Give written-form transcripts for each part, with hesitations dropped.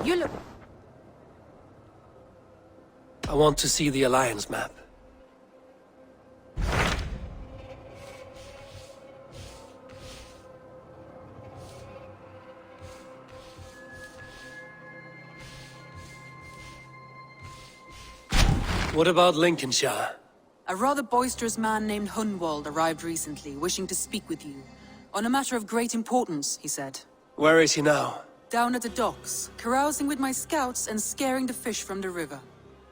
You look... I want to see the Alliance map. What about Lincolnshire? A rather boisterous man named Hunwald arrived recently, wishing to speak with you. On a matter of great importance, he said. Where is he now? Down at the docks, carousing with my scouts and scaring the fish from the river.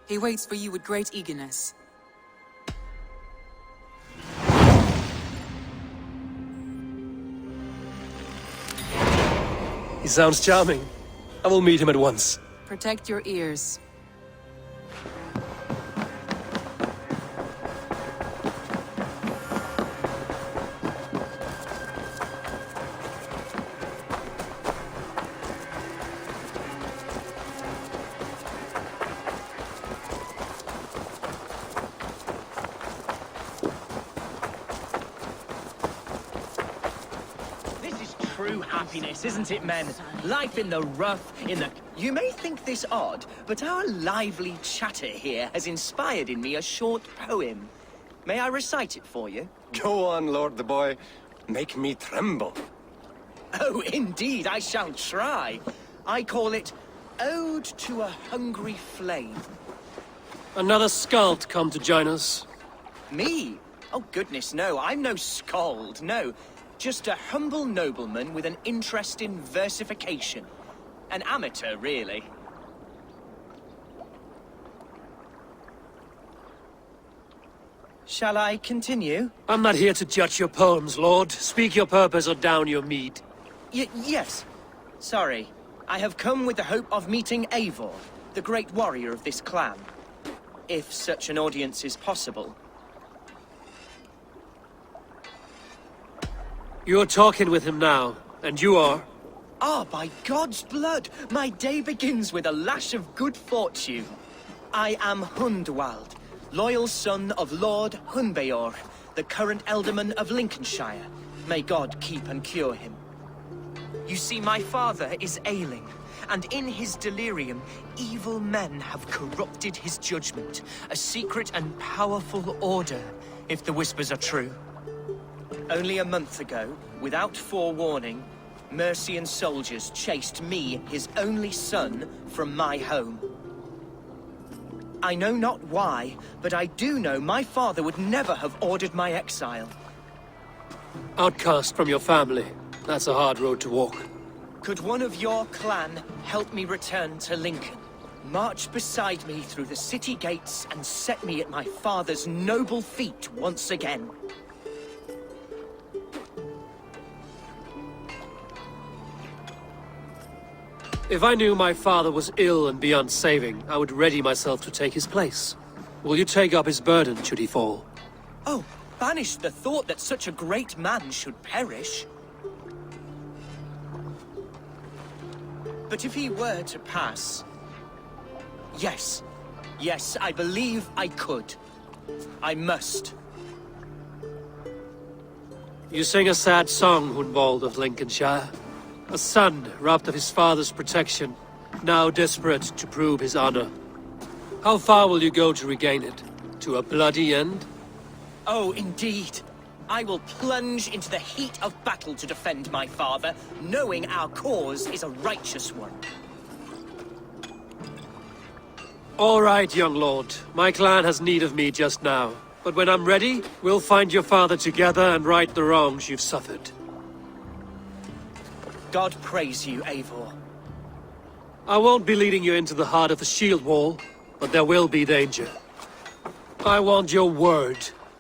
He waits for you with great eagerness. He sounds charming. I will meet him at once. Protect your ears. True happiness, isn't it, men? Life in the rough, in the... You may think this odd, but our lively chatter here has inspired in me a short poem. May I recite it for you? Go on, Lord the Boy. Make me tremble. Oh, indeed, I shall try. I call it Ode to a Hungry Flame. Another skald come to join us. Me? Oh, goodness, no. I'm no skald, no. Just a humble nobleman with an interest in versification. An amateur, really. Shall I continue? I'm not here to judge your poems, Lord. Speak your purpose or down your mead. Yes. Sorry. I have come with the hope of meeting Eivor, the great warrior of this clan. If such an audience is possible. You're talking with him now, and you are? Ah, by God's blood, my day begins with a lash of good fortune. I am Hundwald, loyal son of Lord Hunbeor, the current Ealdorman of Lincolnshire. May God keep and cure him. You see, my father is ailing, and in his delirium, evil men have corrupted his judgment. A secret and powerful order, if the whispers are true. Only a month ago, without forewarning, Mercian soldiers chased me, his only son, from my home. I know not why, but I do know my father would never have ordered my exile. Outcast from your family. That's a hard road to walk. Could one of your clan help me return to Lincoln? March beside me through the city gates and set me at my father's noble feet once again. If I knew my father was ill and beyond saving, I would ready myself to take his place. Will you take up his burden should he fall? Oh, banish the thought that such a great man should perish. But if he were to pass... Yes. Yes, I believe I could. I must. You sing a sad song, Hunwald of Lincolnshire. A son robbed of his father's protection, now desperate to prove his honor. How far will you go to regain it? To a bloody end? Oh, indeed. I will plunge into the heat of battle to defend my father, knowing our cause is a righteous one. All right, young lord. My clan has need of me just now. But when I'm ready, we'll find your father together and right the wrongs you've suffered. God praise you, Eivor. I won't be leading you into the heart of the shield wall, but there will be danger. I want your word.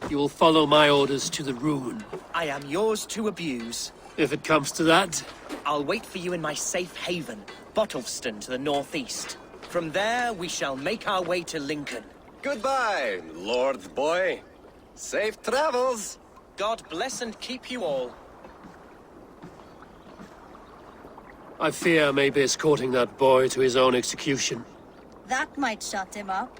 You will follow my orders to the ruin. I am yours to abuse. If it comes to that. I'll wait for you in my safe haven, Bottleston to the northeast. From there, we shall make our way to Lincoln. Goodbye, Lord the Boy. Safe travels. God bless and keep you all. I fear I may be escorting that boy to his own execution. That might shut him up.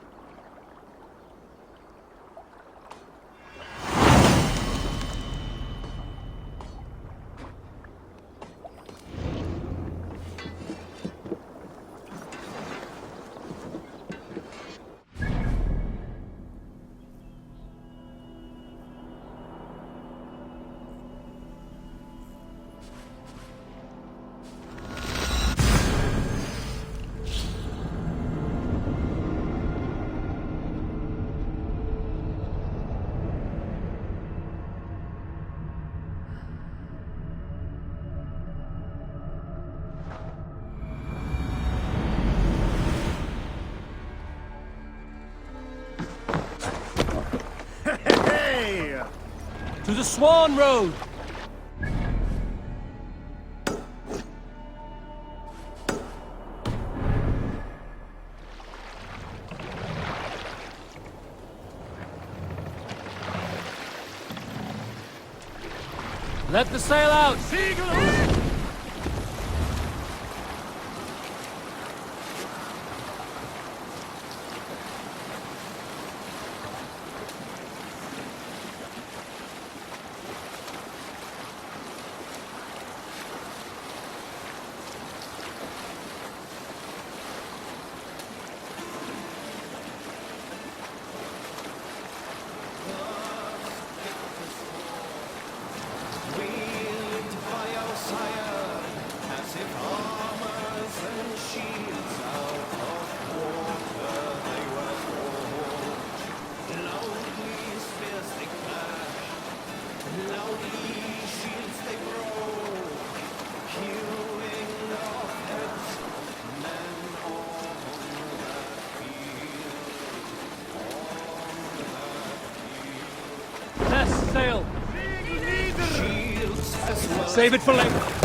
To the Swan Road! Let the sail out! Seagull ahead! Sail! Save it for later!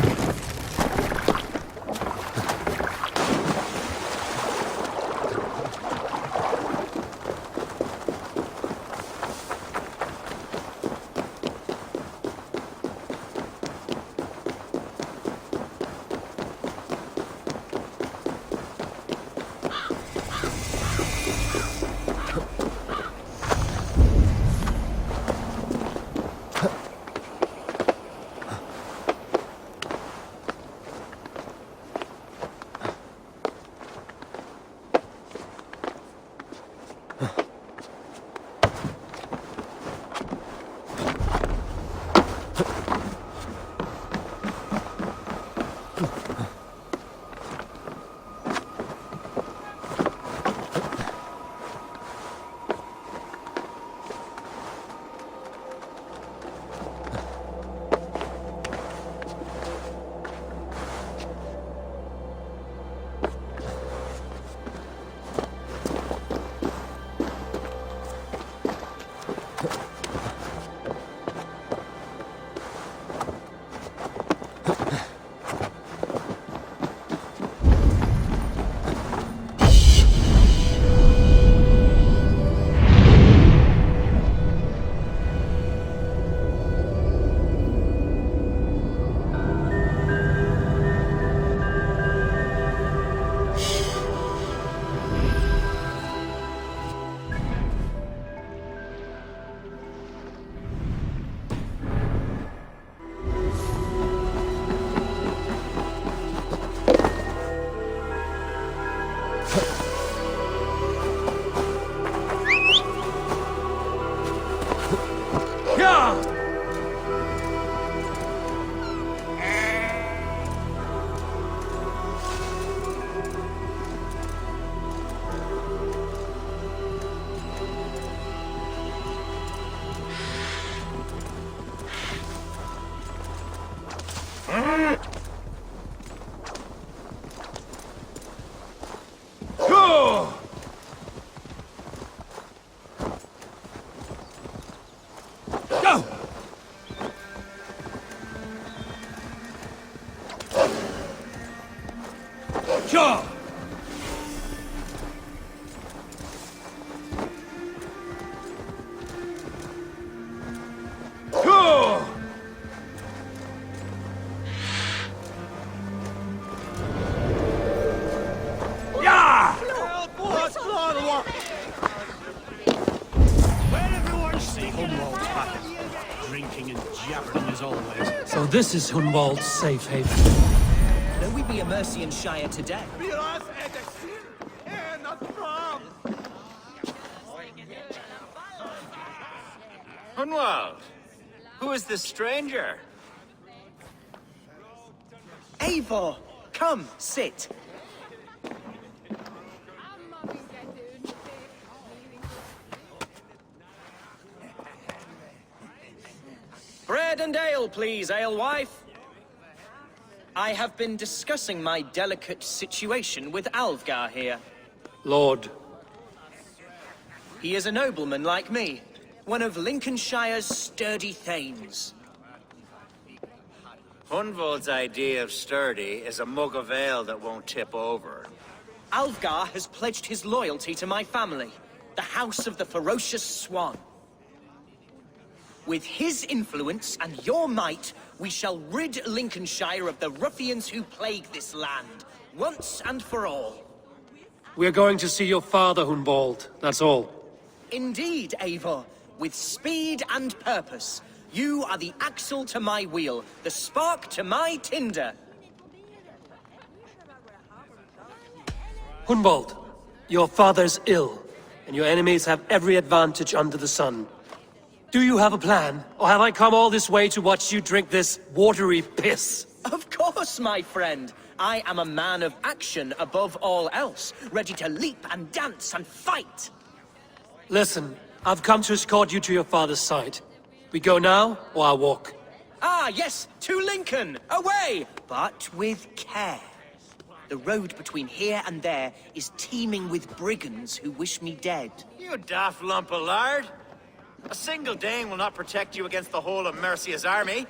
So this is Hunwald's safe haven. Though we be a Mercian Shire today, Hunwald, who is this stranger? Eivor, come, sit. Bread and ale, please, alewife. I have been discussing my delicate situation with Alvgar here. Lord. He is a nobleman like me, one of Lincolnshire's sturdy thanes. Hunwald's idea of sturdy is a mug of ale that won't tip over. Alfgar has pledged his loyalty to my family, the House of the Ferocious Swan. With his influence and your might, we shall rid Lincolnshire of the ruffians who plague this land, once and for all. We're going to see your father, Hunwald. That's all. Indeed, Eivor, with speed and purpose. You are the axle to my wheel, the spark to my tinder. Hunwald, your father's ill, and your enemies have every advantage under the sun. Do you have a plan, or have I come all this way to watch you drink this watery piss? Of course, my friend. I am a man of action above all else, ready to leap and dance and fight. Listen, I've come to escort you to your father's side. We go now, or I walk? Ah, yes, to Lincoln! Away! But with care. The road between here and there is teeming with brigands who wish me dead. You daft lump of lard! A single Dane will not protect you against the whole of Mercia's army.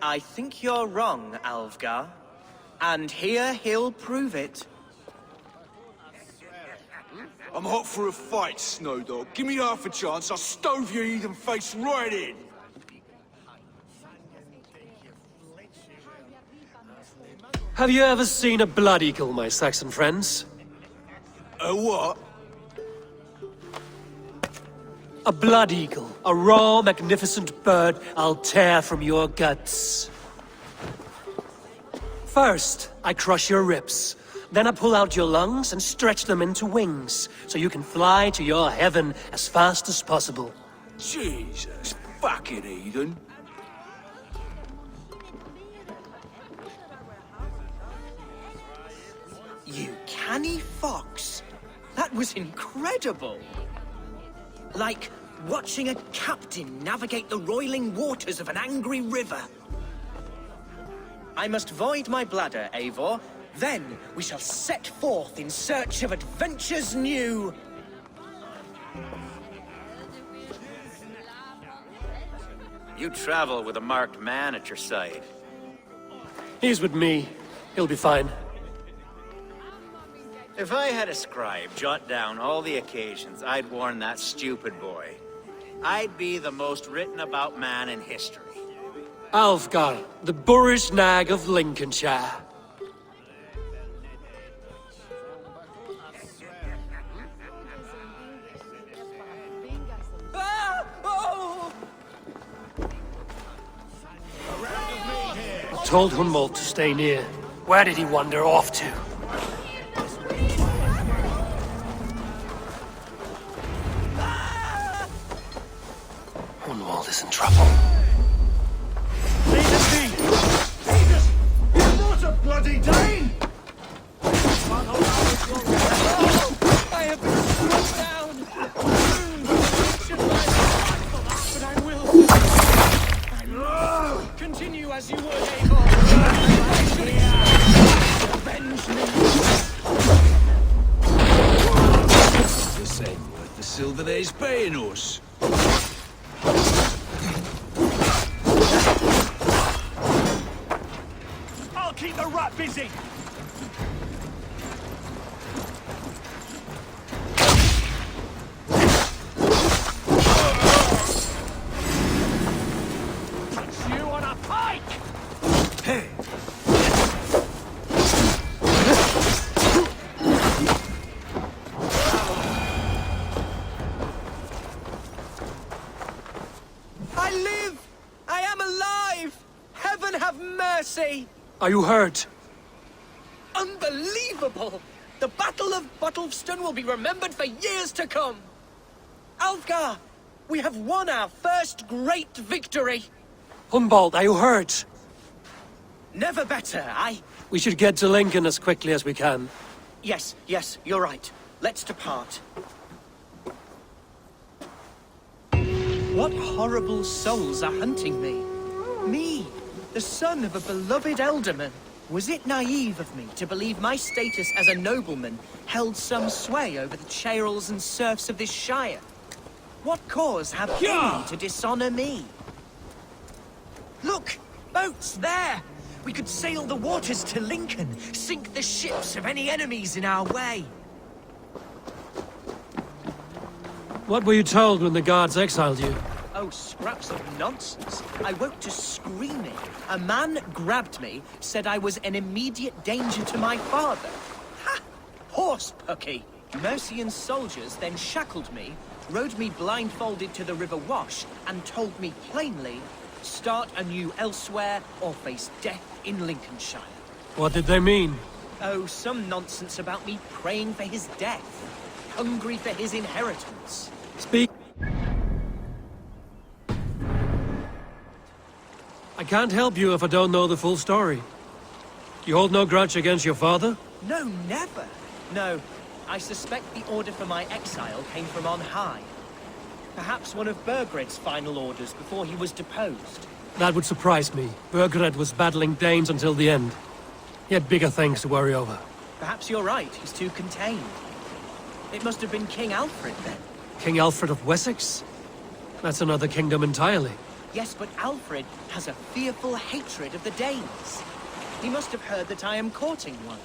I think you're wrong, Alfgar. And here he'll prove it. I'm hot for a fight, Snowdog. Give me half a chance, I'll stove your heathen face right in. Have you ever seen a blood eagle, my Saxon friends? A what? A blood eagle. A raw, magnificent bird I'll tear from your guts. First, I crush your ribs. Then I pull out your lungs and stretch them into wings, so you can fly to your heaven as fast as possible. Jesus, fucking heathen. You canny fox. That was incredible. Like watching a captain navigate the roiling waters of an angry river. I must void my bladder, Eivor. Then we shall set forth in search of adventures new. You travel with a marked man at your side. He's with me. He'll be fine. If I had a scribe jot down all the occasions I'd warn that stupid boy, I'd be the most written about man in history. Alfgar, the boorish nag of Lincolnshire. Ah! Oh! I told Hunwald to stay near. Where did he wander off to? Hunwald is in trouble. Leave it be! Jesus! You're not a bloody Dane! I have been struck down! Should but I will. Continue as you would, Eivor. Avenge me! This ain't worth the silver they's paying us. I'll keep the rat busy! You on a pike! Hey! I live! I am alive! Heaven have mercy! Are you hurt? Unbelievable! The Battle of Bottleston will be remembered for years to come! Alfgar, we have won our first great victory! Hunwald, are you hurt? Never better, We should get to Lincoln as quickly as we can. Yes, you're right. Let's depart. What horrible souls are hunting me? Me, the son of a beloved elderman. Was it naive of me to believe my status as a nobleman held some sway over the churls and serfs of this shire? What cause have any to dishonor me? Look! Boats there! We could sail the waters to Lincoln, sink the ships of any enemies in our way. What were you told when the guards exiled you? Oh, scraps of nonsense. I woke to screaming. A man grabbed me, said I was an immediate danger to my father. Ha! Horse pucky! Mercian soldiers then shackled me, rode me blindfolded to the River Wash, and told me plainly, start anew elsewhere or face death in Lincolnshire. What did they mean? Oh, some nonsense about me praying for his death, hungry for his inheritance. Speak. I can't help you if I don't know the full story. You hold no grudge against your father? No, never. No, I suspect the order for my exile came from on high. Perhaps one of Burgred's final orders before he was deposed. That would surprise me. Burgred was battling Danes until the end. He had bigger things to worry over. Perhaps you're right, he's too contained. It must have been King Alfred then. King Alfred of Wessex? That's another kingdom entirely. Yes, but Alfred has a fearful hatred of the Danes. He must have heard that I am courting one.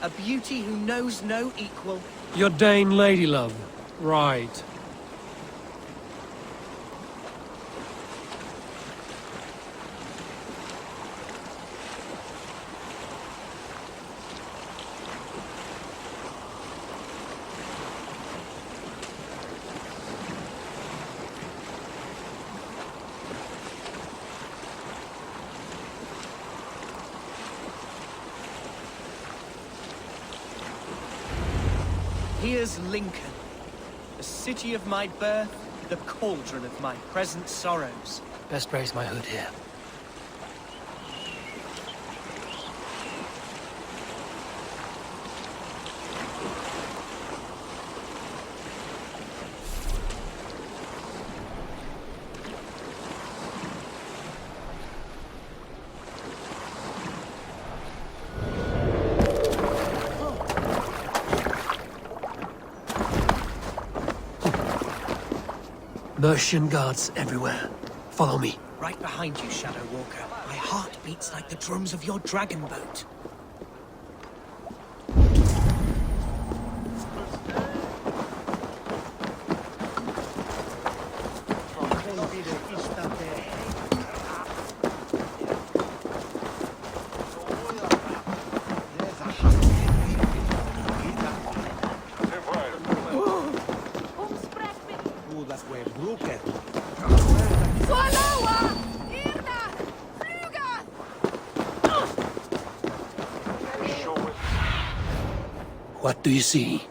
A beauty who knows no equal. Your Dane lady love. Right. Here's Lincoln, the city of my birth, the cauldron of my present sorrows. Best raise my hood here. Mercian guards everywhere. Follow me. Right behind you, Shadow Walker. My heart beats like the drums of your dragon boat. What do you see?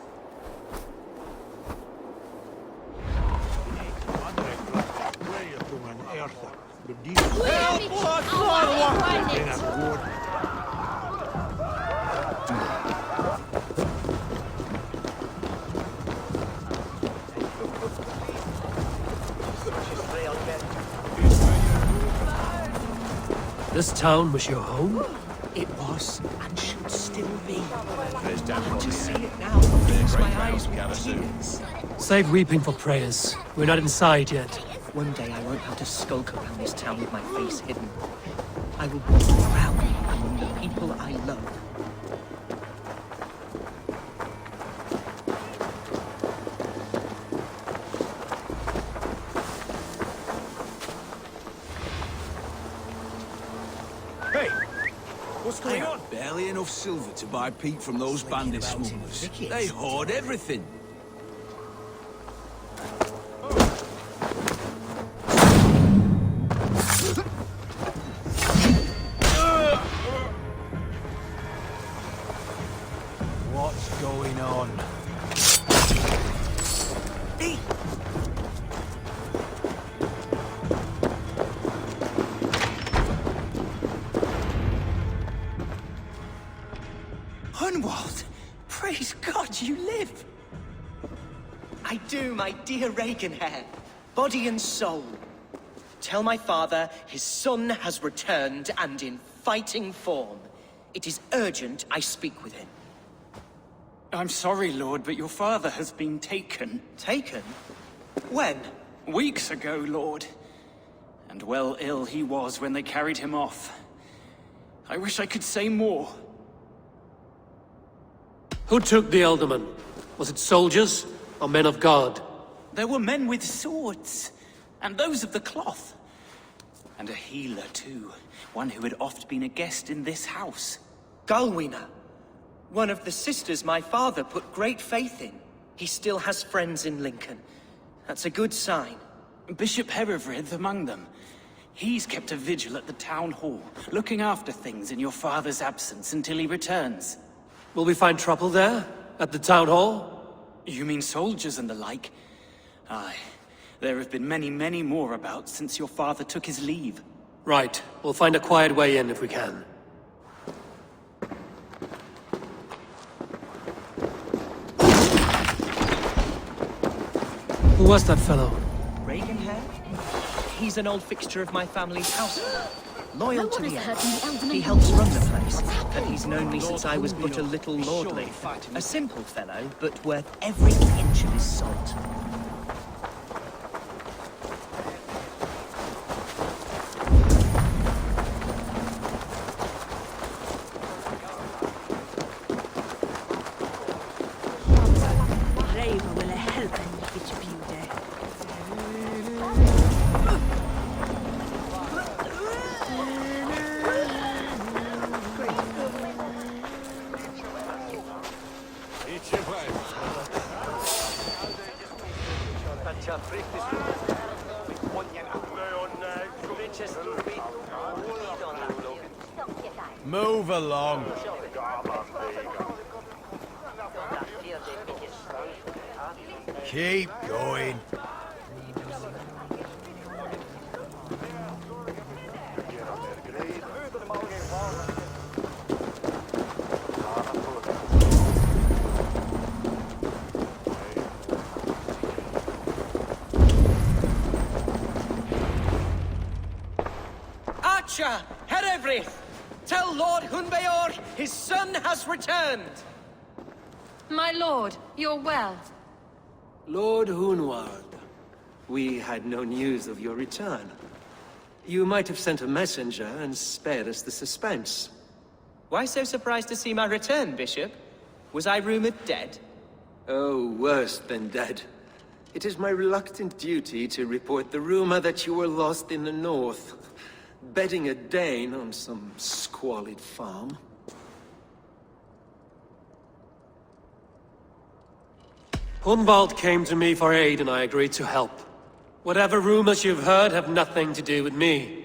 This town was your home? It was, and should still be. To see it now fills my eyes with tears. Save weeping for prayers. We're not inside yet. One day I won't have to skulk around this town with my face hidden. I will walk proudly among the people I love. What's going on? Barely enough silver to buy peat from those bandit smugglers. They hoard everything. What's going on? Hunwald! Praise God you live! I do, my dear Reaganhair. Body and soul. Tell my father his son has returned and in fighting form. It is urgent I speak with him. I'm sorry, Lord, but your father has been taken. Taken? When? Weeks ago, Lord. And well ill he was when they carried him off. I wish I could say more. Who took the Elderman? Was it soldiers or men of God? There were men with swords, and those of the cloth. And a healer, too. One who had oft been a guest in this house. Galwina. One of the sisters my father put great faith in. He still has friends in Lincoln. That's a good sign. Bishop Herefrith among them. He's kept a vigil at the town hall, looking after things in your father's absence until he returns. Will we find trouble there? At the town hall? You mean soldiers and the like? Aye. There have been many, many more about since your father took his leave. Right. We'll find a quiet way in if we can. Who was that fellow? Reaganhair? He's an old fixture of my family's household. Loyal to the end. He helps run the place, and he's known me since I was but a little lordling. A simple fellow, but worth every inch of his salt. Move along. Keep going. Archer! Herefrith! Tell Lord Hunbeor his son has returned! My lord, you're well. Lord Hunwald, we had no news of your return. You might have sent a messenger and spared us the suspense. Why so surprised to see my return, Bishop? Was I rumored dead? Oh, worse than dead. It is my reluctant duty to report the rumor that you were lost in the north, bedding a Dane on some squalid farm. Hunwald came to me for aid and I agreed to help. Whatever rumors you've heard have nothing to do with me.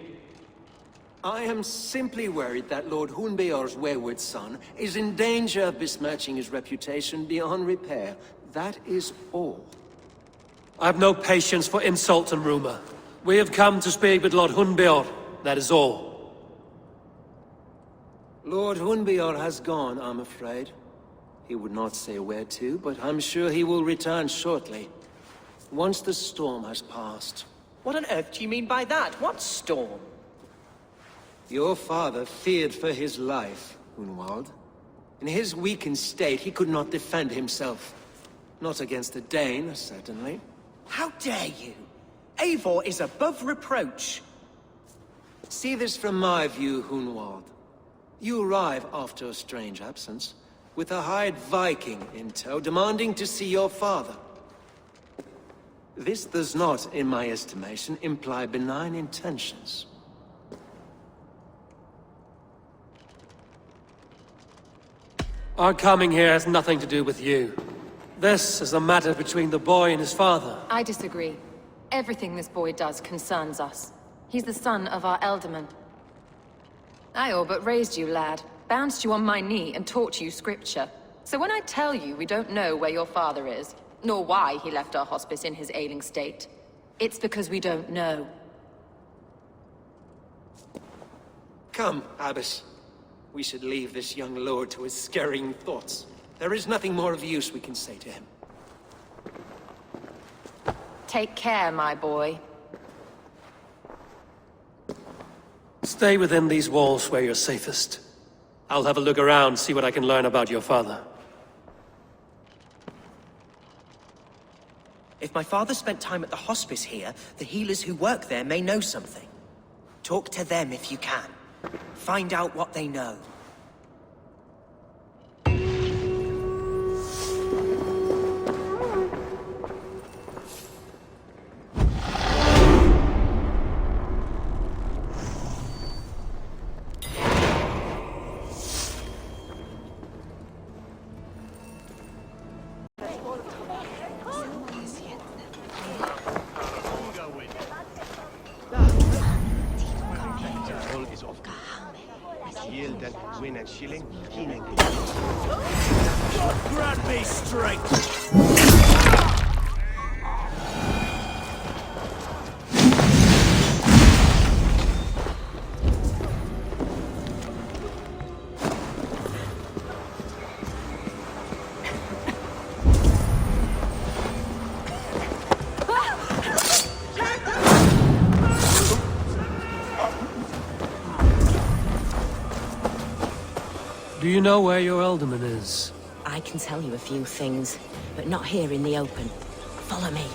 I am simply worried that Lord Hunbeor's wayward son is in danger of besmirching his reputation beyond repair. That is all. I have no patience for insult and rumor. We have come to speak with Lord Hunbeor, that is all. Lord Hunbeor has gone, I'm afraid. He would not say where to, but I'm sure he will return shortly. Once the storm has passed. What on earth do you mean by that? What storm? Your father feared for his life, Hunwald. In his weakened state, he could not defend himself. Not against a Dane, certainly. How dare you? Eivor is above reproach. See this from my view, Hunwald. You arrive after a strange absence, with a hired Viking in tow, demanding to see your father. This does not, in my estimation, imply benign intentions. Our coming here has nothing to do with you. This is a matter between the boy and his father. I disagree. Everything this boy does concerns us. He's the son of our Elderman. I all but raised you, lad. Bounced you on my knee and taught you scripture. So when I tell you we don't know where your father is, nor why he left our hospice in his ailing state, it's because we don't know. Come, Abbess. We should leave this young lord to his scurrying thoughts. There is nothing more of use we can say to him. Take care, my boy. Stay within these walls where you're safest. I'll have a look around, see what I can learn about your father. If my father spent time at the hospice here, the healers who work there may know something. Talk to them if you can. Find out what they know. Grant me strength! Do you know where your Elderman is? I can tell you a few things, but not here in the open. Follow me.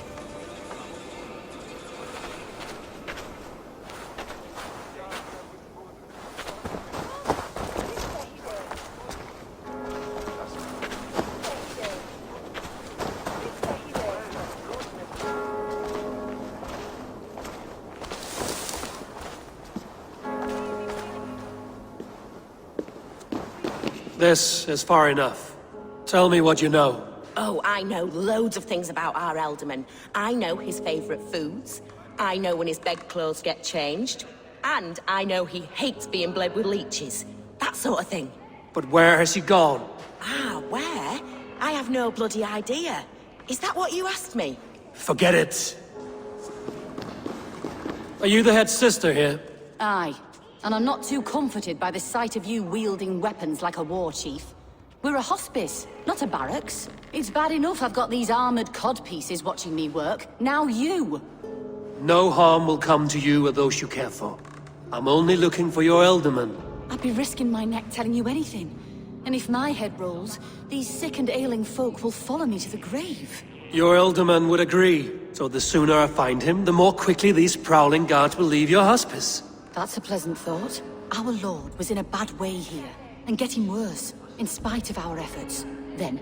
This is far enough. Tell me what you know. Oh, I know loads of things about our Elderman. I know his favorite foods. I know when his bedclothes get changed. And I know he hates being bled with leeches. That sort of thing. But where has he gone? Ah, where? I have no bloody idea. Is that what you asked me? Forget it. Are you the head sister here? Aye. And I'm not too comforted by the sight of you wielding weapons like a war chief. We're a hospice, not a barracks. It's bad enough I've got these armored codpieces watching me work. Now you! No harm will come to you or those you care for. I'm only looking for your Elderman. I'd be risking my neck telling you anything. And if my head rolls, these sick and ailing folk will follow me to the grave. Your Elderman would agree. So the sooner I find him, the more quickly these prowling guards will leave your hospice. That's a pleasant thought. Our lord was in a bad way here, and getting worse, in spite of our efforts. Then,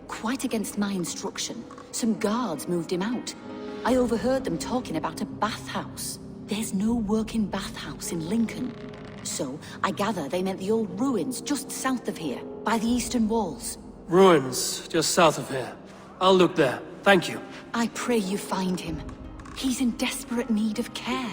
quite against my instruction, some guards moved him out. I overheard them talking about a bathhouse. There's no working bathhouse in Lincoln. So, I gather they meant the old ruins just south of here, by the eastern walls. Ruins, just south of here. I'll look there. Thank you. I pray you find him. He's in desperate need of care.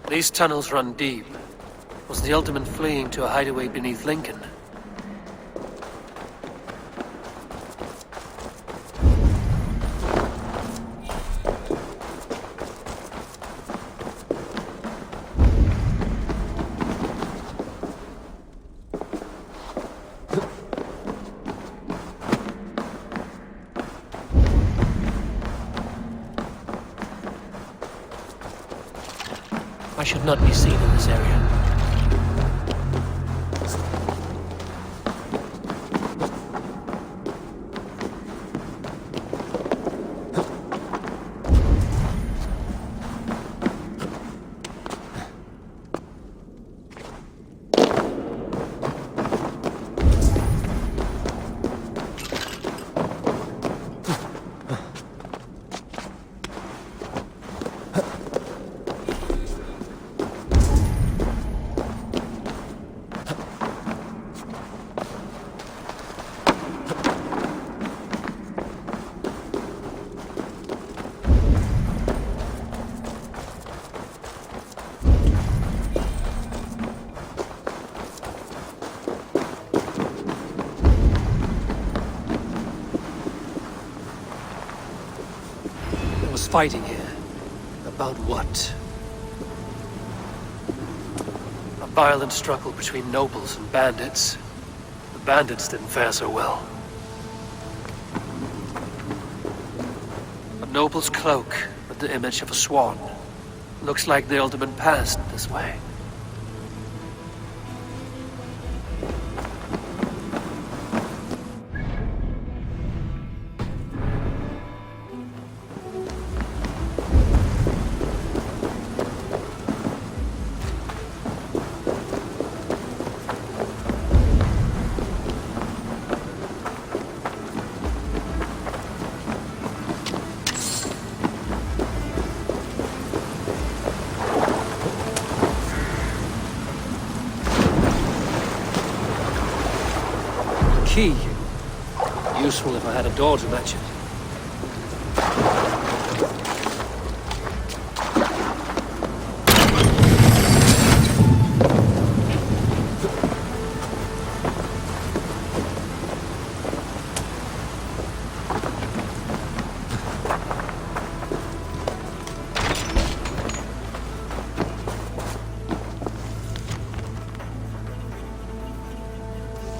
These tunnels run deep. Was the Elderman fleeing to a hideaway beneath Lincoln? I should not be seen in this area. fighting here. About what? A violent struggle between nobles and bandits. The bandits didn't fare so well. A noble's cloak with the image of a swan. Looks like the alderman passed this way. Key. Useful if I had a door to match it.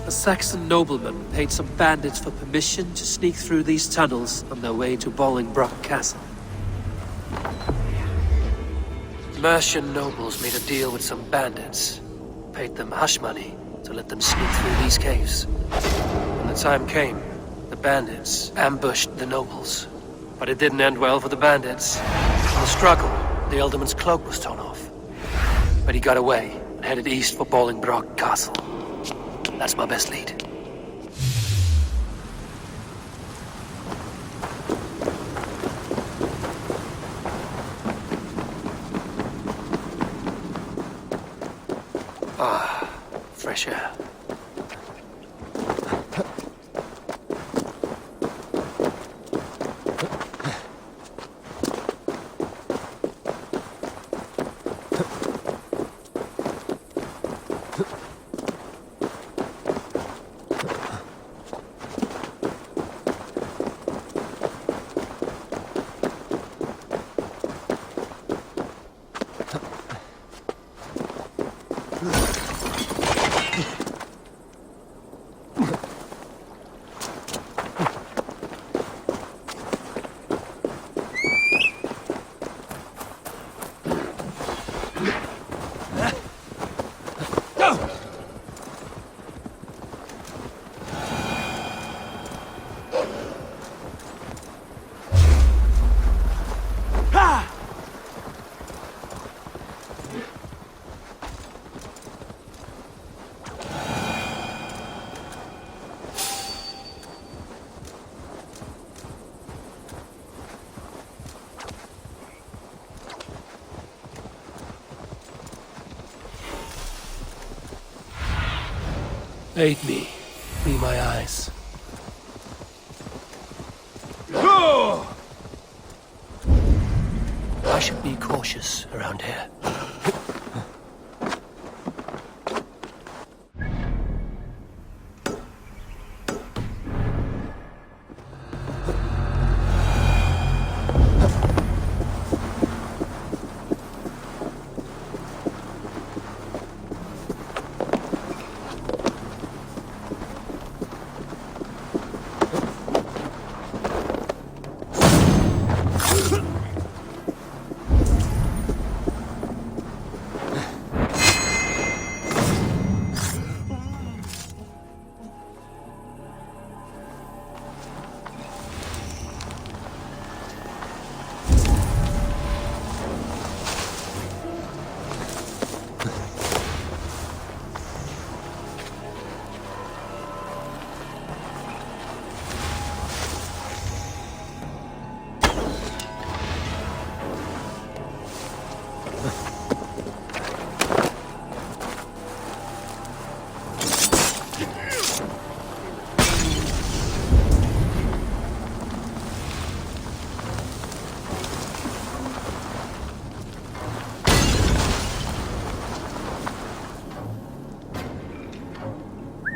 A Saxon nobleman paid some bandits for permission to sneak through these tunnels on their way to Bolingbroke Castle. Mercian nobles made a deal with some bandits, paid them hush money to let them sneak through these caves. When the time came, the bandits ambushed the nobles. But it didn't end well for the bandits. In the struggle, the Alderman's cloak was torn off. But he got away and headed east for Bolingbroke Castle. That's my best lead. Ah, fresh air. Aid me. Be my eyes. I should be cautious around here.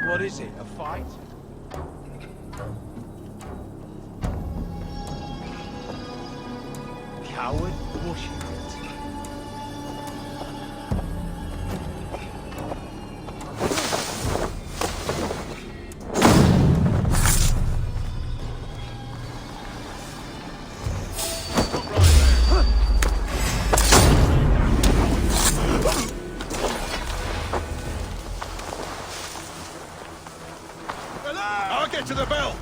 What is it, a fight? coward bushrat. I'll get to the bell!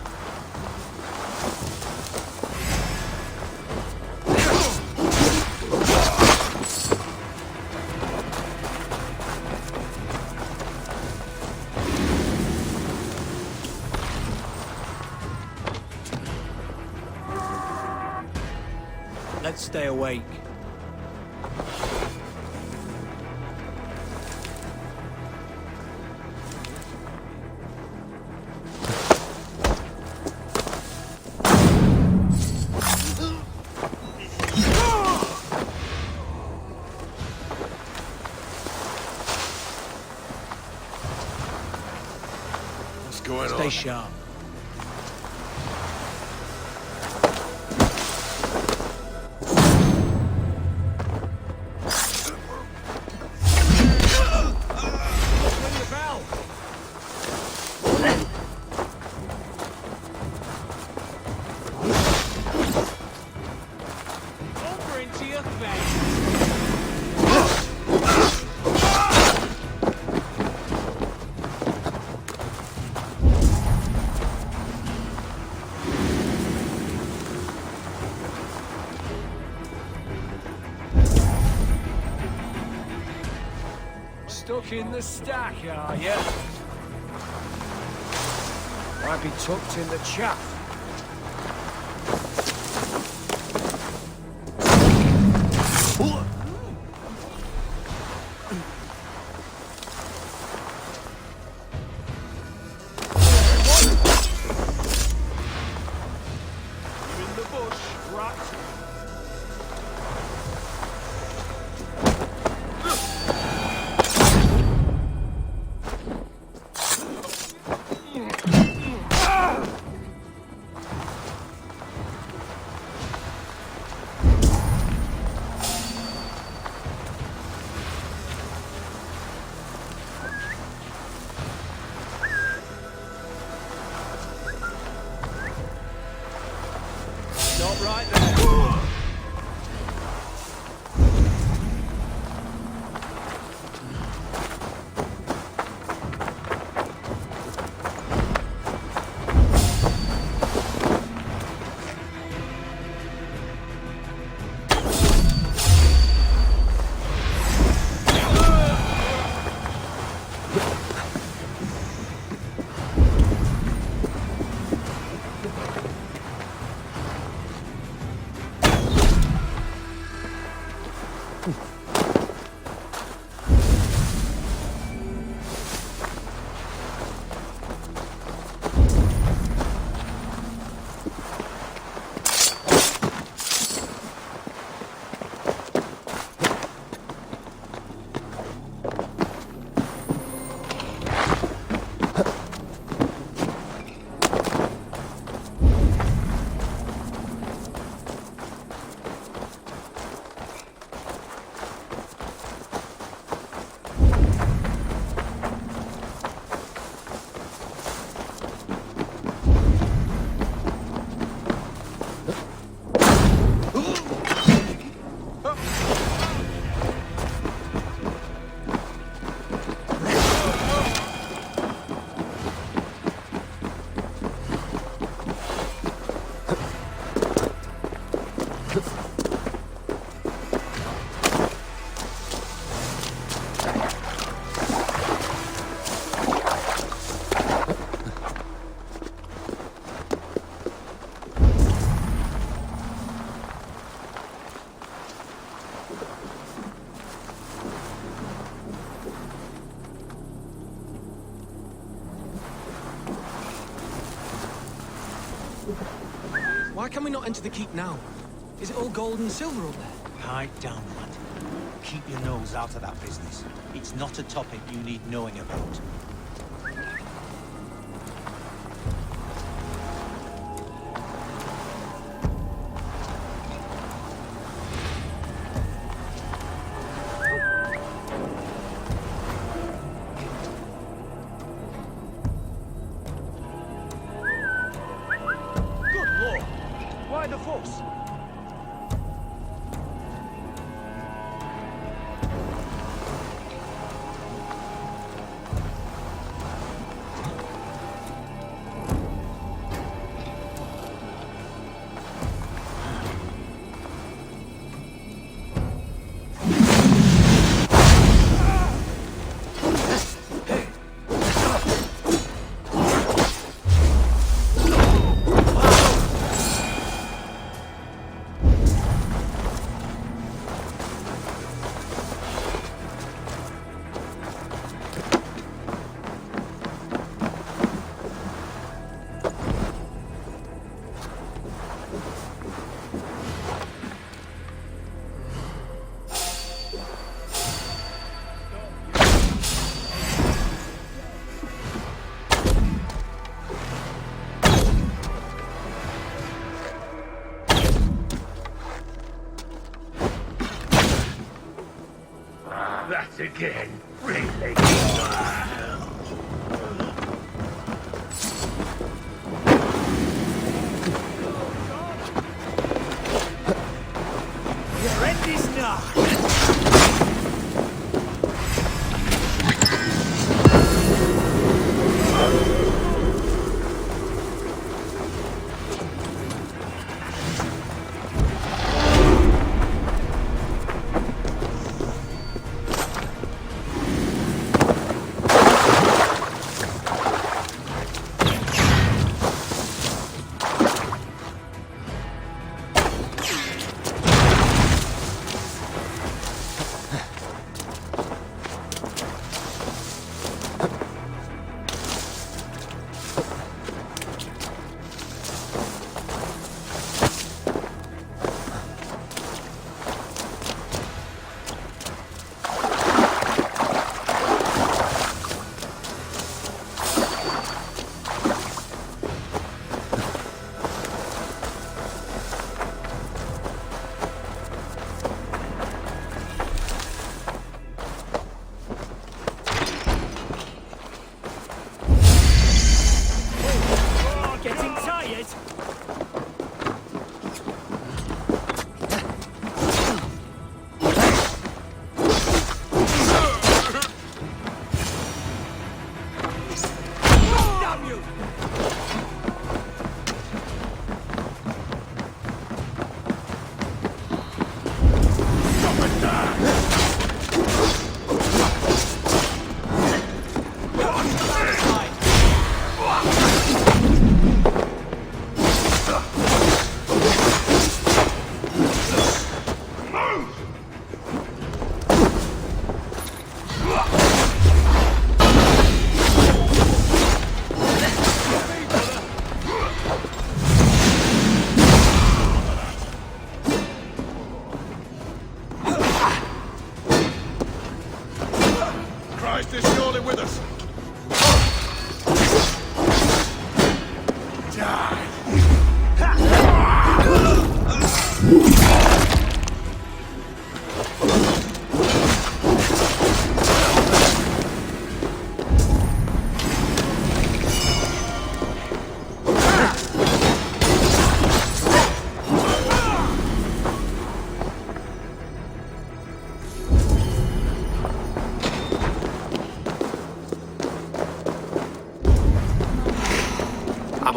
Let's stay awake. What's going on? Stay sharp. Over into your face. Stuck in the stack, are you? Might be tucked in the chaff. You in the bush, rat? Stop right there. Why can we not enter the keep now? Is it all gold and silver up there? Pipe down, lad. Keep your nose out of that business. It's not a topic you need knowing about. by the force. That again, really? Your end is nigh.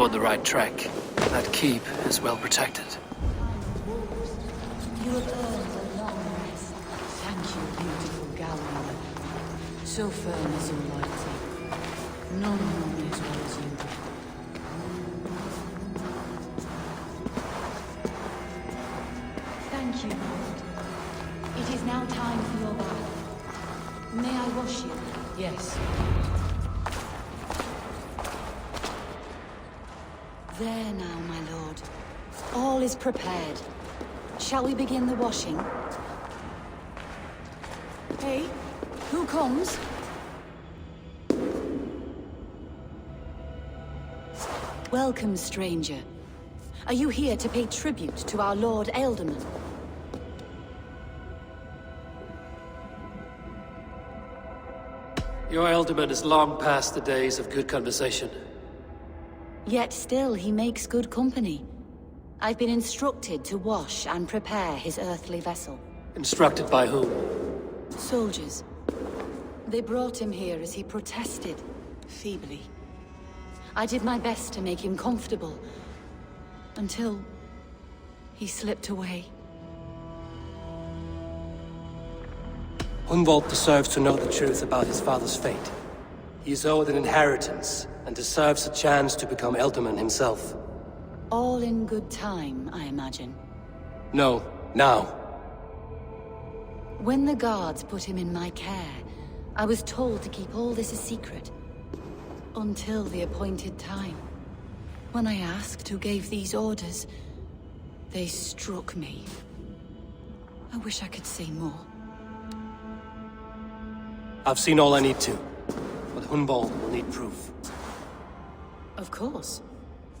I'm on the right track. That keep is well protected. You have earned a long rest. Thank you, beautiful Galway. So firm as your loyalty. None know me as well as you do. Thank you, Lord. It is now time for your bath. May I wash you? Yes. There now, my lord. All is prepared. Shall we begin the washing? Hey, who comes? Welcome, stranger. Are you here to pay tribute to our Lord Ealdorman? Your Ealdorman is long past the days of good conversation. Yet still he makes good company. I've been instructed to wash and prepare his earthly vessel. Instructed by whom? Soldiers. They brought him here as he protested, feebly. I did my best to make him comfortable, until he slipped away. Hunwald deserves to know the truth about his father's fate. He is owed an inheritance, and deserves a chance to become Elderman himself. All in good time, I imagine. No, now. When the guards put him in my care, I was told to keep all this a secret. Until the appointed time. When I asked who gave these orders, they struck me. I wish I could say more. I've seen all I need to, but Hunwald will need proof. Of course.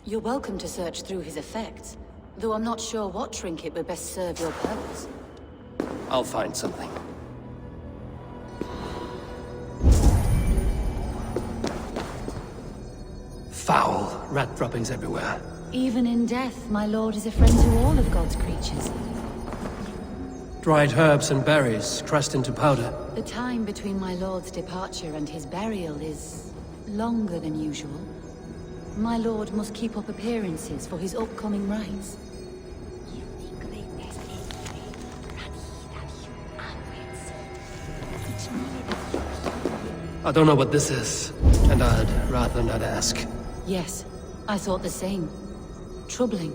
You're welcome to search through his effects, though I'm not sure what trinket would best serve your purpose. I'll find something. Foul rat droppings everywhere. Even in death, my lord is a friend to all of God's creatures. Dried herbs and berries pressed into powder. The time between my lord's departure and his burial is longer than usual. My lord must keep up appearances for his upcoming rites. I don't know what this is, and I'd rather not ask. Yes, I thought the same. Troubling.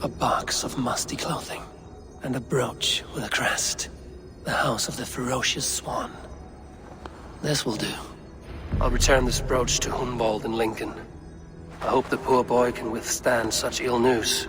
A box of musty clothing, and a brooch with a crest. The House of the Ferocious Swan. This will do. I'll return this brooch to Hunwald in Lincoln. I hope the poor boy can withstand such ill news.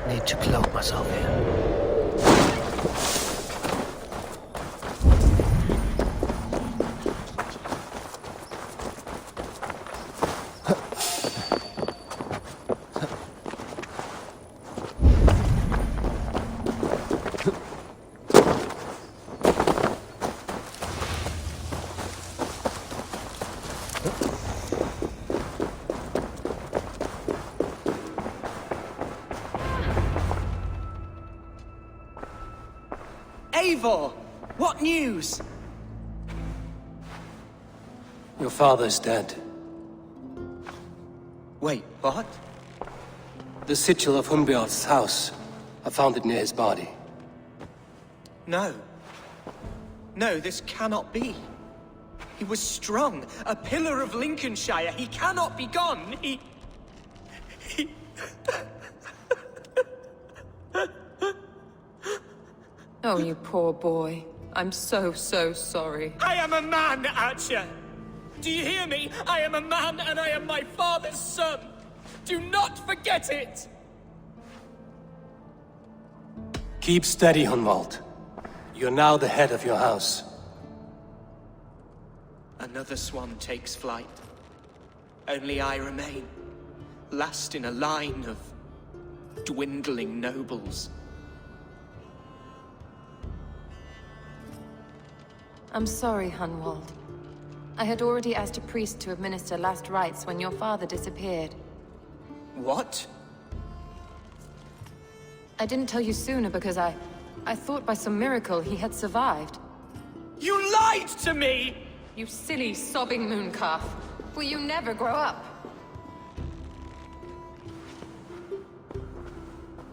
Need to cloak myself here. Eivor! What news? Your father is dead. Wait, what? The sigil of Hunbeorth's house. I found it near his body. No. No, this cannot be. He was strong, a pillar of Lincolnshire. He cannot be gone. He... Oh, you poor boy. I'm so sorry. I am a man, Archer! Do you hear me? I am a man and I am my father's son! Do not forget it! Keep steady, Hunwald. You're now the head of your house. Another swan takes flight. Only I remain, last in a line of dwindling nobles. I'm sorry, Hunwald. I had already asked a priest to administer last rites when your father disappeared. What? I didn't tell you sooner because I thought by some miracle he had survived. You lied to me! You silly, sobbing mooncalf. Will you never grow up?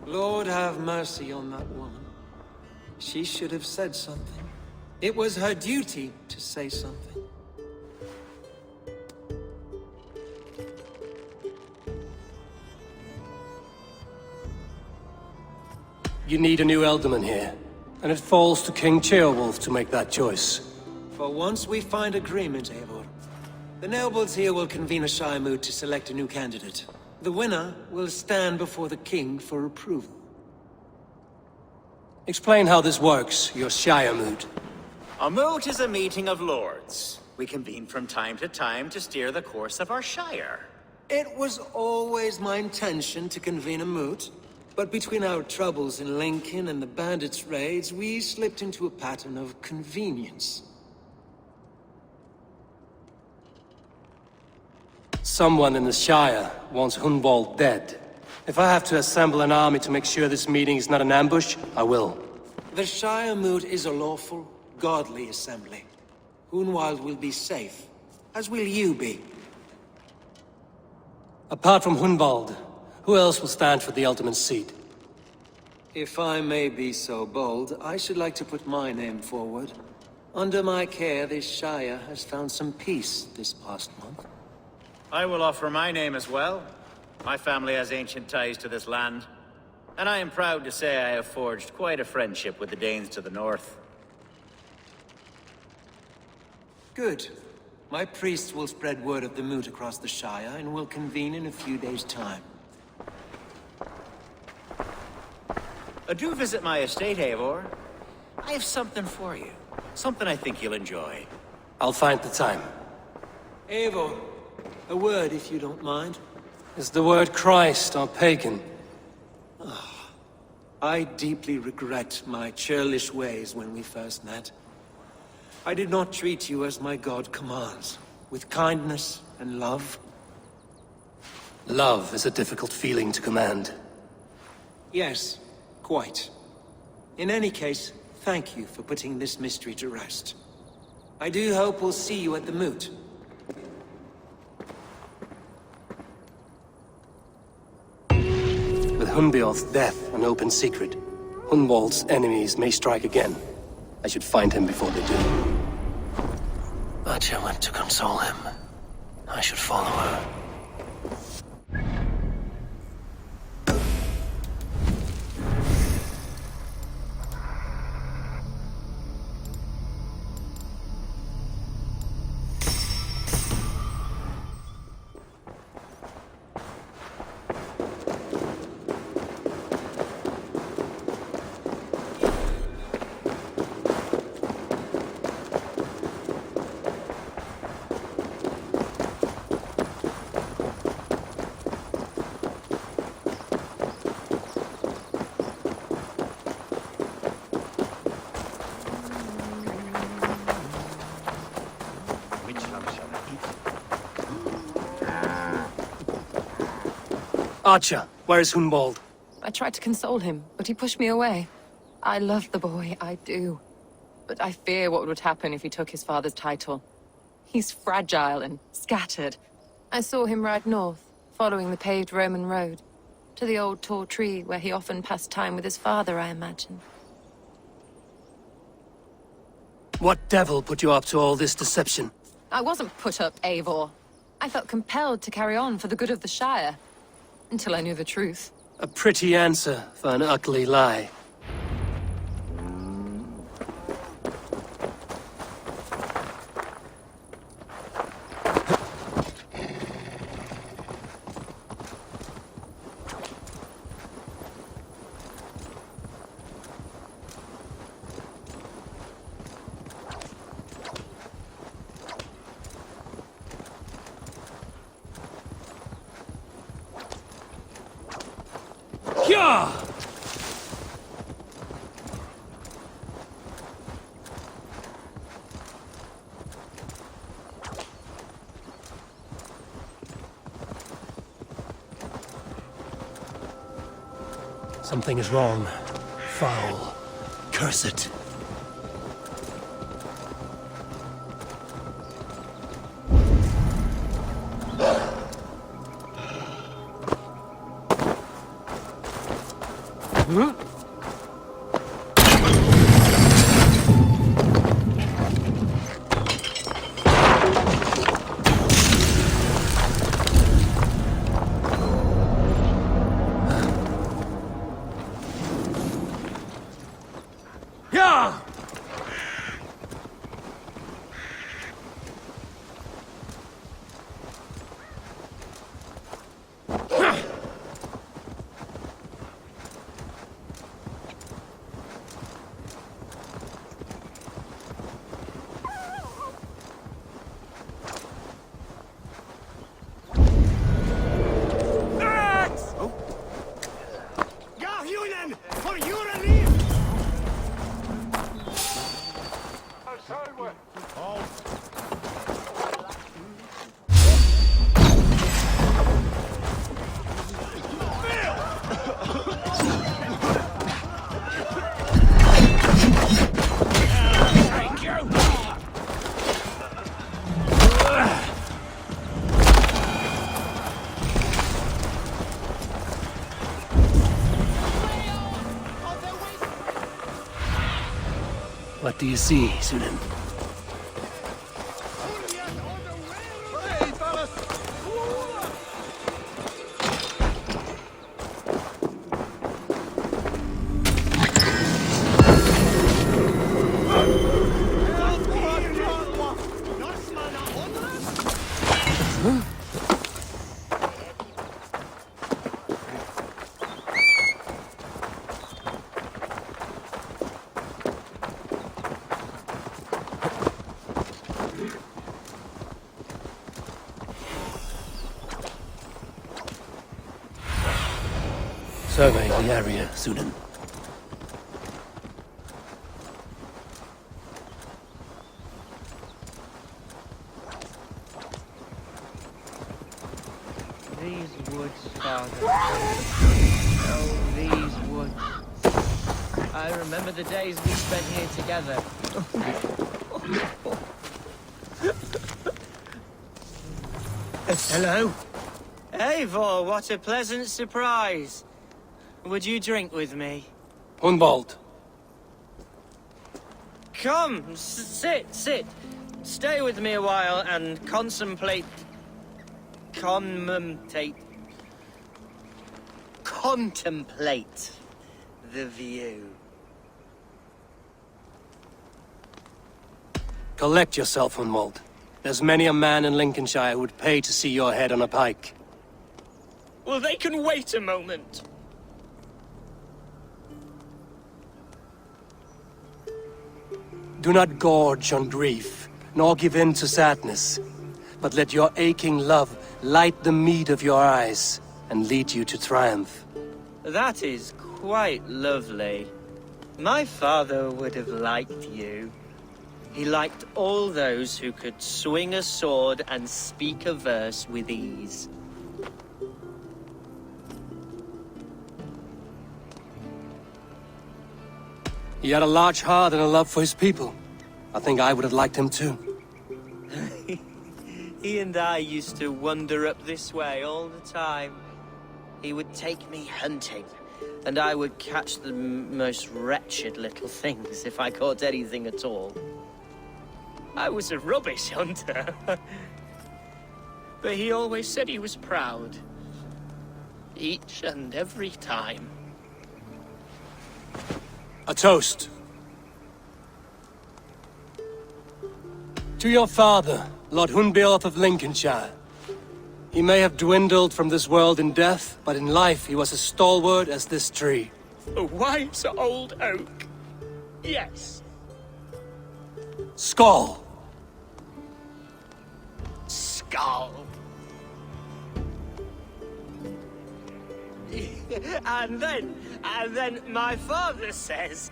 Lord have mercy on that woman. She should have said something. It was her duty to say something. You need a new Elderman here, and it falls to King Ceolwulf to make that choice. For once we find agreement, Eivor. The nobles here will convene a Shire moot to select a new candidate. The winner will stand before the king for approval. Explain how this works, your Shire moot. A moot is a meeting of lords. We convene from time to time to steer the course of our shire. It was always my intention to convene a moot, but between our troubles in Lincoln and the bandits' raids, we slipped into a pattern of convenience. Someone in the Shire wants Hunwald dead. If I have to assemble an army to make sure this meeting is not an ambush, I will. The Shire moot is a lawful, godly assembly. Hunwald will be safe, as will you be. Apart from Hunwald, who else will stand for the Elderman's seat? If I may be so bold, I should like to put my name forward. Under my care, this Shire has found some peace this past month. I will offer my name as well. My family has ancient ties to this land, and I am proud to say I have forged quite a friendship with the Danes to the north. Good. My priests will spread word of the moot across the Shire, and will convene in a few days' time. Do visit my estate, Eivor. I have something for you. Something I think you'll enjoy. I'll find the time. Eivor, a word if you don't mind. Is the word Christ or pagan? I deeply regret my churlish ways when we first met. I did not treat you as my god commands, with kindness and love. Love is a difficult feeling to command. Yes, quite. In any case, thank you for putting this mystery to rest. I do hope we'll see you at the moot. With Hunbeorth's death an open secret, Hunwald's enemies may strike again. I should find him before they do. Atya went to console him. I should follow her. Archer, where is Hunwald? I tried to console him, but he pushed me away. I love the boy, I do. but I fear what would happen if he took his father's title. He's fragile and scattered. I saw him ride north, following the paved Roman road. To the old tall tree where he often passed time with his father, I imagine. What devil put you up to all this deception? I wasn't put up, Eivor. I felt compelled to carry on for the good of the Shire. Until I knew the truth. A pretty answer for an ugly lie. Yeah! Something is wrong. Foul. Curse it. Huh? Yeah! What do you see, Sunan? Survey the area, Sunan. These woods, Father. Oh, these woods. I remember the days we spent here together. Hello? Eivor, what a pleasant surprise. Would you drink with me? Hunwald. Come, sit. Stay with me a while and contemplate the view. Collect yourself, Hunwald. There's many a man in Lincolnshire who would pay to see your head on a pike. Well, they can wait a moment. Do not gorge on grief, nor give in to sadness, but let your aching love light the mead of your eyes and lead you to triumph. That is quite lovely. My father would have liked you. He liked all those who could swing a sword and speak a verse with ease. He had a large heart and a love for his people. I think I would have liked him too. He and I used to wander up this way all the time. He would take me hunting, and I would catch the most wretched little things if I caught anything at all. I was a rubbish hunter. But he always said he was proud. Each and every time. A toast. To your father, Lord Hunbeorth of Lincolnshire. He may have dwindled from this world in death, but in life he was as stalwart as this tree. A wise old oak. Yes. Skull. Skull. And then my father says,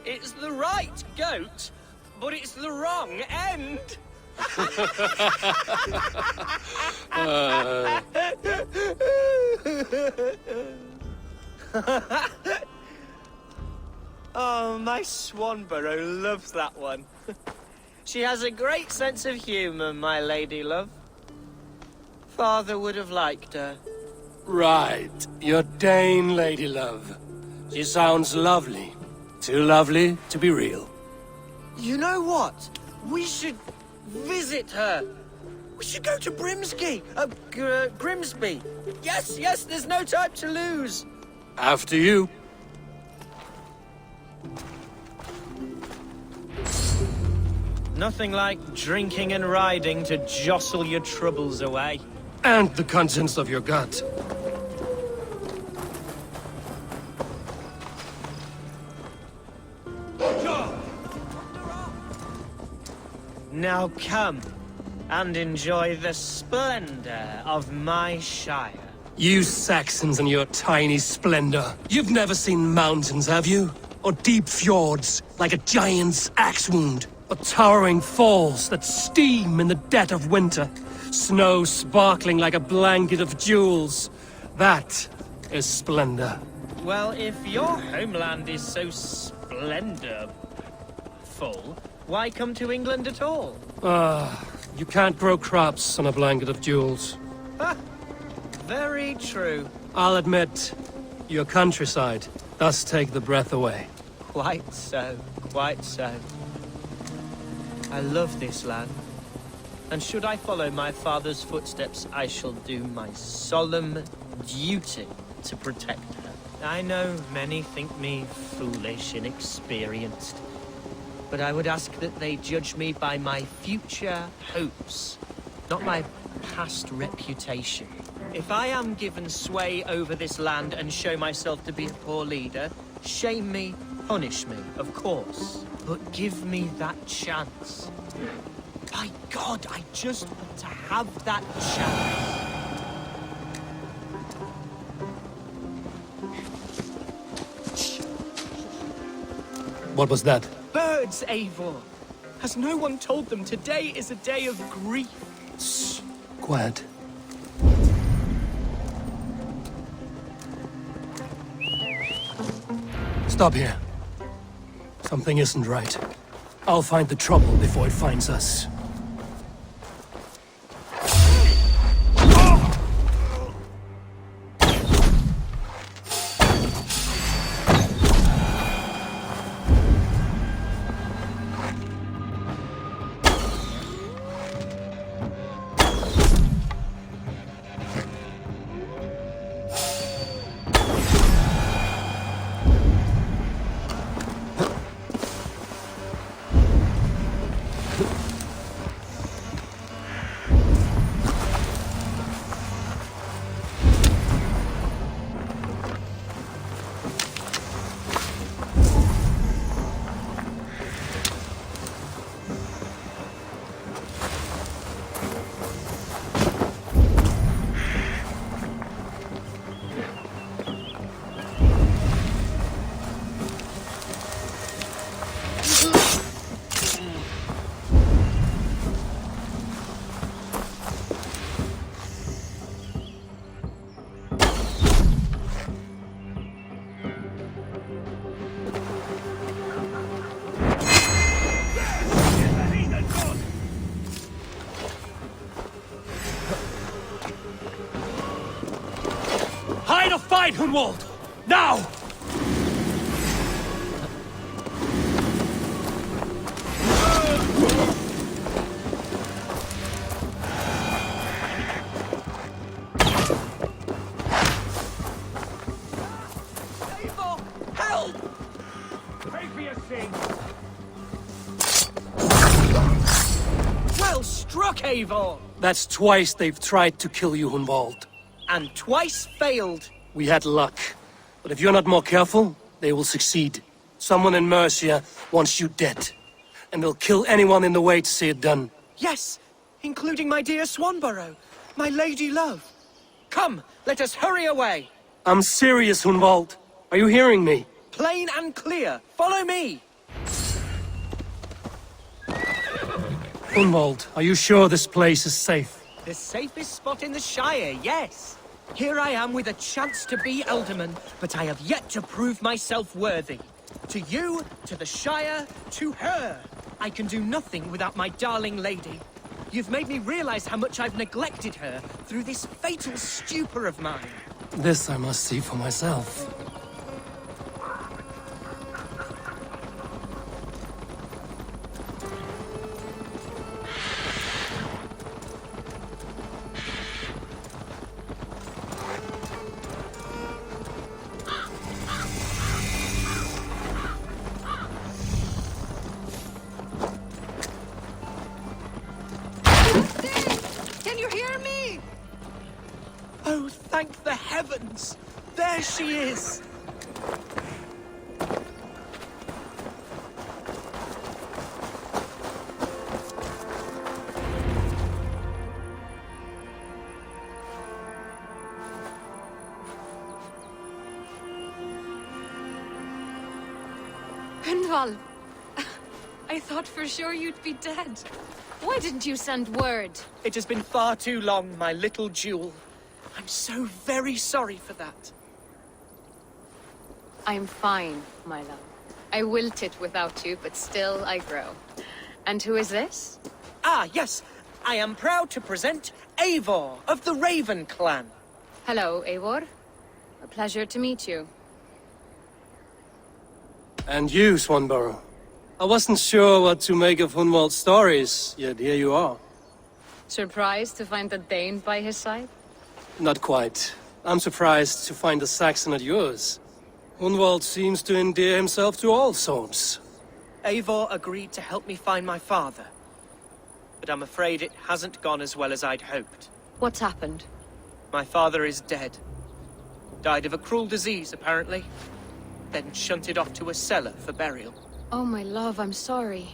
it's the right goat, but it's the wrong end. Oh, my Swanborough loves that one. She has a great sense of humor, my lady love. Father would have liked her. Right, your Dane lady love. She sounds lovely. Too lovely to be real. You know what? We should visit her. We should go to Grimsby. Grimsby. Yes, there's no time to lose. After you. Nothing like drinking and riding to jostle your troubles away. And the contents of your gut. Now come and enjoy the splendor of my shire. You Saxons and your tiny splendor. You've never seen mountains, have you? Or deep fjords, like a giant's axe wound? Or towering falls that steam in the dead of winter? Snow sparkling like a blanket of jewels? That is splendor. Well, if your homeland is so splendorful, why come to England at all? You can't grow crops on a blanket of jewels. Very true. I'll admit, your countryside does take the breath away. Quite so, quite so. I love this land. And should I follow my father's footsteps, I shall do my solemn duty to protect her. I know many think me foolish, inexperienced. But I would ask that they judge me by my future hopes, not my past reputation. If I am given sway over this land and show myself to be a poor leader, shame me, punish me, of course. But give me that chance. By God, I just want to have that chance. What was that? Birds, Eivor! Has no one told them today is a day of grief? Shh. Quiet. Stop here. Something isn't right. I'll find the trouble before it finds us. Fight or fight, Hunwald! Now! Help! Pay for your sins! Well struck, Eivor! That's twice they've tried to kill you, Hunwald. And twice failed. We had luck. But if you're not more careful, they will succeed. Someone in Mercia wants you dead. And they'll kill anyone in the way to see it done. Yes, including my dear Swanborough, my lady love. Come, let us hurry away. I'm serious, Hunwald. Are you hearing me? Plain and clear. Follow me. Hunwald, are you sure this place is safe? The safest spot in the Shire, yes. Here I am with a chance to be Alderman, but I have yet to prove myself worthy. To you, to the Shire, to her. I can do nothing without my darling lady. You've made me realize how much I've neglected her through this fatal stupor of mine. This I must see for myself. Can you hear me? Oh, thank the heavens! There she is! Hunwald! I thought for sure you'd be dead. Why didn't you send word? It has been far too long, my little jewel. I'm so very sorry for that. I'm fine, my love. I wilted without you, but still I grow. And who is this? Ah, yes. I am proud to present Eivor of the Raven Clan. Hello, Eivor. A pleasure to meet you. And you, Swanborough. I wasn't sure what to make of Hunwald's stories, yet here you are. Surprised to find a Dane by his side? Not quite. I'm surprised to find a Saxon at yours. Hunwald seems to endear himself to all sorts. Eivor agreed to help me find my father. But I'm afraid it hasn't gone as well as I'd hoped. What's happened? My father is dead. Died of a cruel disease, apparently. Then shunted off to a cellar for burial. Oh, my love, I'm sorry.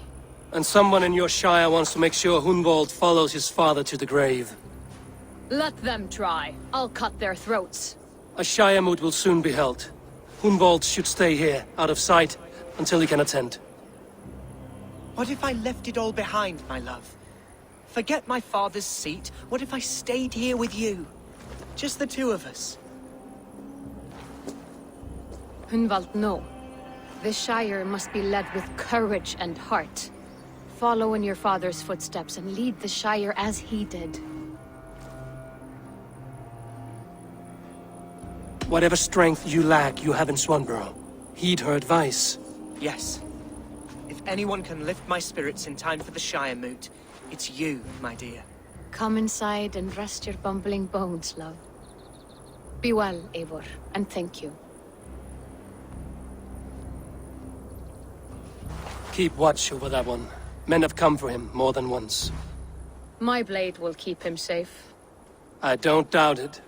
And someone in your shire wants to make sure Hunwald follows his father to the grave. Let them try. I'll cut their throats. A shire moot will soon be held. Hunwald should stay here, out of sight, until he can attend. What if I left it all behind, my love? Forget my father's seat. What if I stayed here with you? Just the two of us. Hunwald, no. The Shire must be led with courage and heart. Follow in your father's footsteps and lead the Shire as he did. Whatever strength you lack, you have in Swanborough. Heed her advice. Yes. If anyone can lift my spirits in time for the Shire moot, it's you, my dear. Come inside and rest your bumbling bones, love. Be well, Eivor, and thank you. Keep watch over that one. Men have come for him more than once. My blade will keep him safe. I don't doubt it.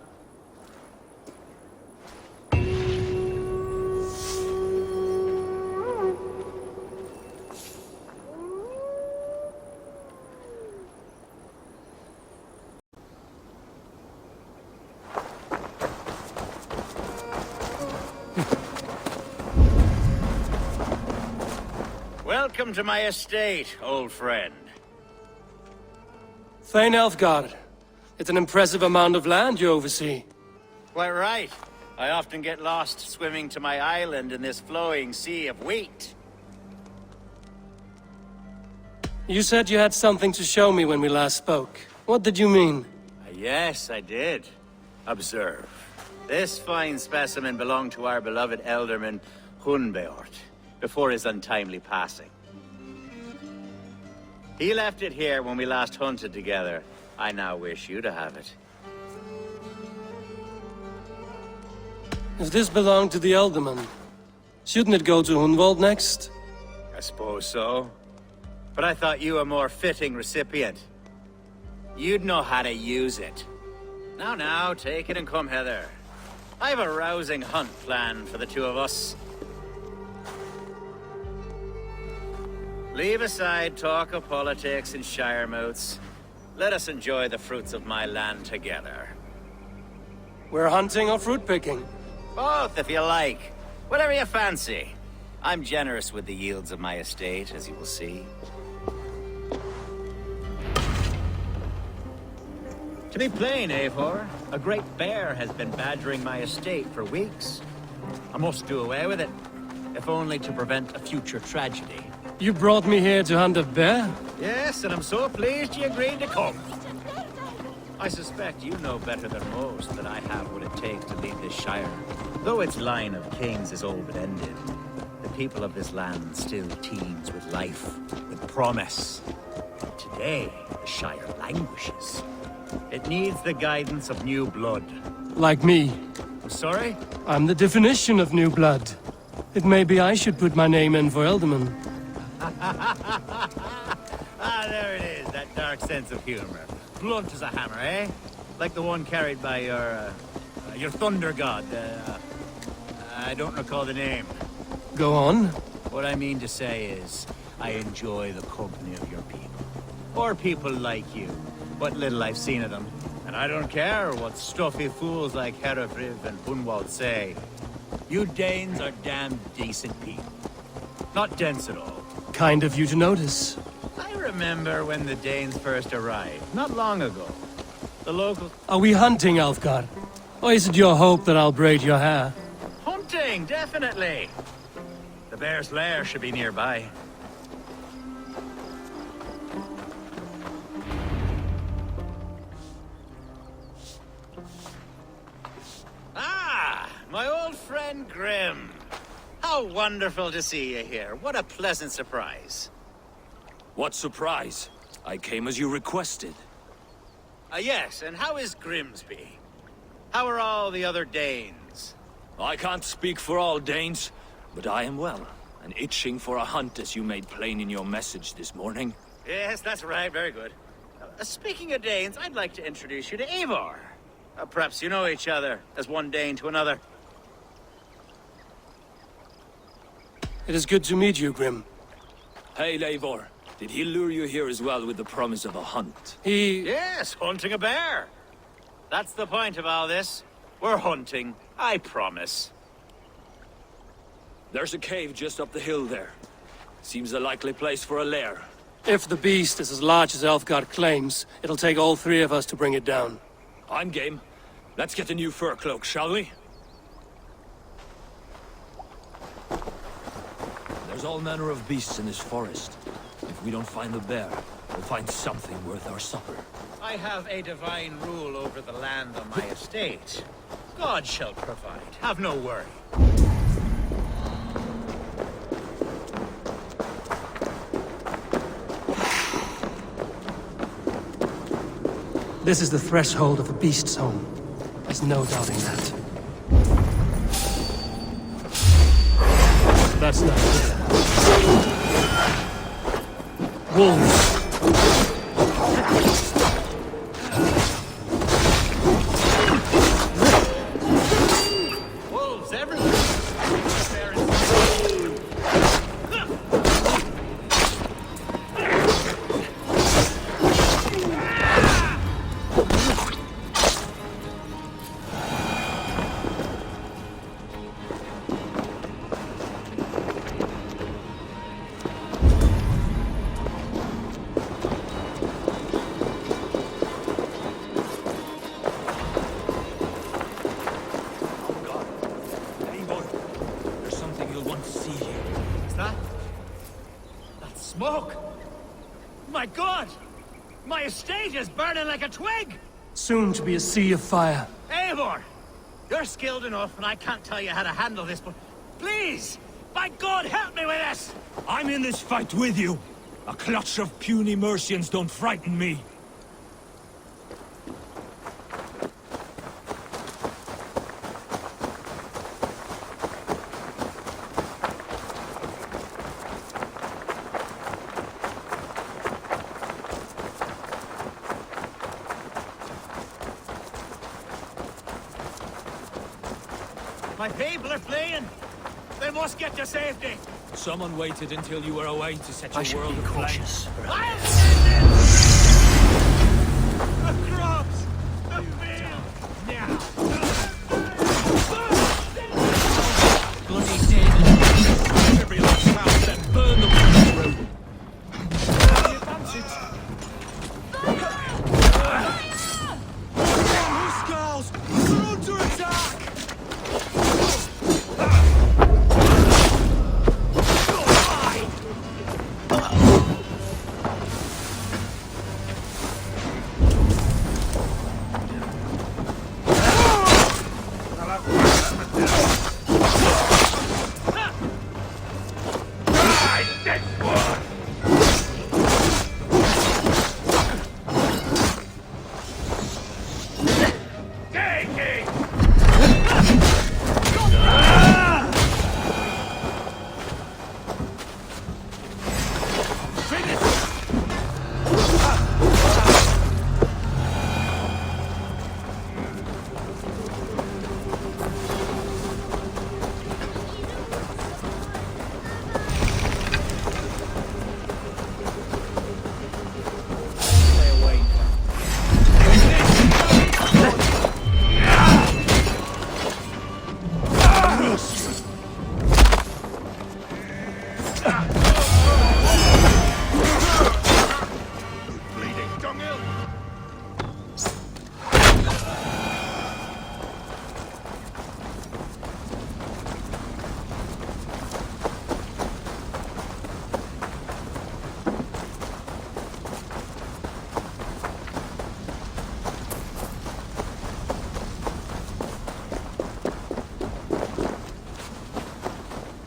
Welcome to my estate, old friend. Thane Elfgard. It's an impressive amount of land you oversee. Quite right. I often get lost swimming to my island in this flowing sea of wheat. You said you had something to show me when we last spoke. What did you mean? Yes, I did. Observe. This fine specimen belonged to our beloved Elderman Hunbeort before his untimely passing. He left it here when we last hunted together. I now wish you to have it. If this belonged to the Elderman, shouldn't it go to Hunwald next? I suppose so. But I thought you a more fitting recipient. You'd know how to use it. Now, take it and come hither. I've a rousing hunt planned for the two of us. Leave aside talk of politics and shire moats. Let us enjoy the fruits of my land together. We're hunting or fruit picking? Both, if you like. Whatever you fancy. I'm generous with the yields of my estate, as you will see. To be plain, Eivor, a great bear has been badgering my estate for weeks. I must do away with it, if only to prevent a future tragedy. You brought me here to hunt a bear? Yes, and I'm so pleased you agreed to come. I suspect you know better than most that I have what it takes to lead this shire. Though its line of kings is all but ended, the people of this land still teems with life, with promise. But today, the shire languishes. It needs the guidance of new blood. Like me. I'm sorry? I'm the definition of new blood. It may be I should put my name in for Elderman. There it is, that dark sense of humor. Blunt as a hammer, eh? Like the one carried by your thunder god. I don't recall the name. Go on. What I mean to say is, I enjoy the company of your people. Or people like you. What little I've seen of them. And I don't care what stuffy fools like Herefriv and Hunwald say. You Danes are damn decent people. Not dense at all. Kind of you to notice. I remember when the Danes first arrived, not long ago. The local... Are we hunting, Alfgar? Or is it your hope that I'll braid your hair? Hunting, definitely! The bear's lair should be nearby. Ah! My old friend Grim. How wonderful to see you here. What a pleasant surprise. What surprise? I came as you requested. Yes, and how is Grimsby? How are all the other Danes? I can't speak for all Danes, but I am well, and itching for a hunt as you made plain in your message this morning. Yes, that's right. Very good. Speaking of Danes, I'd like to introduce you to Eivor. Perhaps you know each other, as one Dane to another. It is good to meet you, Grim. Hey, Eivor. Did he lure you here as well with the promise of a hunt? Yes, hunting a bear. That's the point of all this. We're hunting, I promise. There's a cave just up the hill there. Seems a likely place for a lair. If the beast is as large as Elfgard claims, it'll take all three of us to bring it down. I'm game. Let's get the new fur cloak, shall we? There's all manner of beasts in this forest. If we don't find the bear, we'll find something worth our supper. I have a divine rule over the land on my estate. God shall provide. Have no worry. This is the threshold of a beast's home. There's no doubting that. That's not it. Wolves. Wolves everywhere. Smoke! My God! My estate is burning like a twig! Soon to be a sea of fire. Eivor! You're skilled enough, and I can't tell you how to handle this, but please, by God, help me with this! I'm in this fight with you. A clutch of puny Mercians don't frighten me. My people are fleeing! They must get to safety! Someone waited until you were away to set your should world be cautious. aflame. I'll send it! The crops! The field! Now! Bloody demons! Every last house and burn them through. Huskars! We're under attack!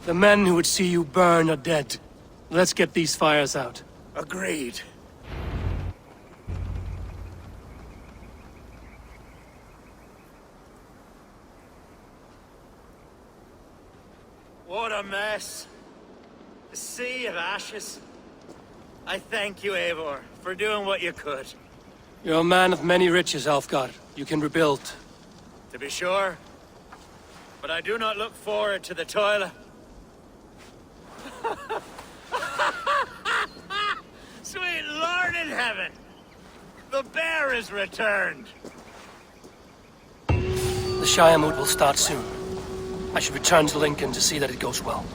The men who would see you burn are dead. Let's get these fires out. Agreed. What a mess. A sea of ashes. I thank you, Eivor, for doing what you could. You're a man of many riches, Alfgar. You can rebuild. To be sure. But I do not look forward to the toil. Sweet Lord in heaven! The bear is returned! The Shire Moot will start soon. I should return to Lincoln to see that it goes well.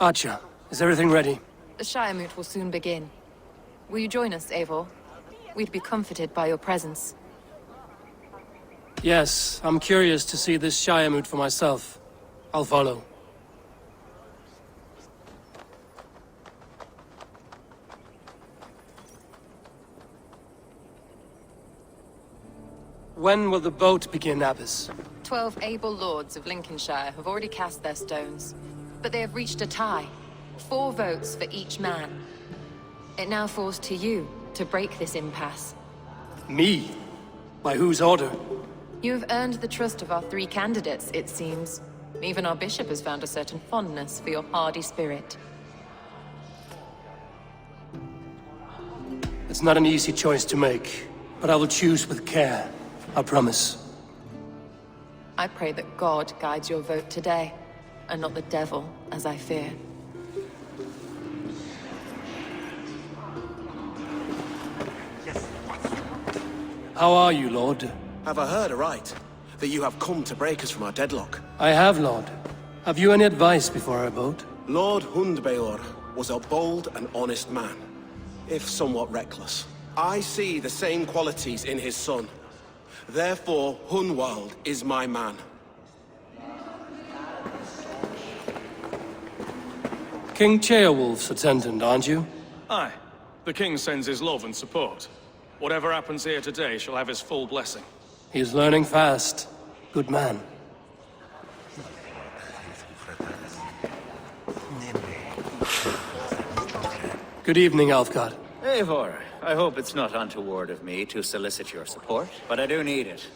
Archer, is everything ready? The Shire Moot will soon begin. Will you join us, Eivor? We'd be comforted by your presence. Yes, I'm curious to see this Shire Moot for myself. I'll follow. When will the boat begin, Abbess? 12 able lords of Lincolnshire have already cast their stones, but they have reached a tie. 4 votes for each man. It now falls to you to break this impasse. Me? By whose order? You have earned the trust of our 3 candidates, it seems. Even our bishop has found a certain fondness for your hardy spirit. It's not an easy choice to make, but I will choose with care. I promise. I pray that God guides your vote today, and not the devil, as I fear. How are you, Lord? Have I heard aright? That you have come to break us from our deadlock? I have, Lord. Have you any advice before I vote? Lord Hundbeor was a bold and honest man, if somewhat reckless. I see the same qualities in his son. Therefore, Hunwald is my man. King Ceolwulf's attendant, aren't you? Aye. The king sends his love and support. Whatever happens here today shall have his full blessing. He's learning fast. Good man. Good evening, Alfgard. Eivor, I hope it's not untoward of me to solicit your support, but I do need it.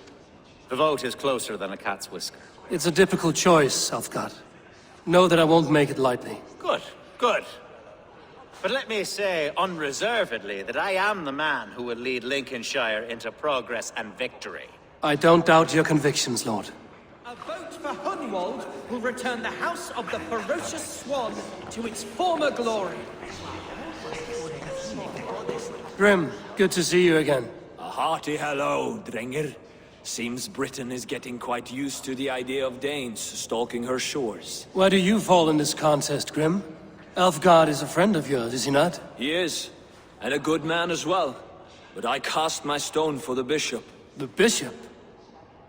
The vote is closer than a cat's whisker. It's a difficult choice, Alfgard. Know that I won't make it lightly. Good, good. But let me say unreservedly that I am the man who will lead Lincolnshire into progress and victory. I don't doubt your convictions, Lord. A vote for Hunwald will return the House of the Ferocious Swan to its former glory. Grim, good to see you again. A hearty hello, Drenger. Seems Britain is getting quite used to the idea of Danes stalking her shores. Where do you fall in this contest, Grim? Elfgard is a friend of yours, is he not? He is, and a good man as well. But I cast my stone for the bishop. The bishop?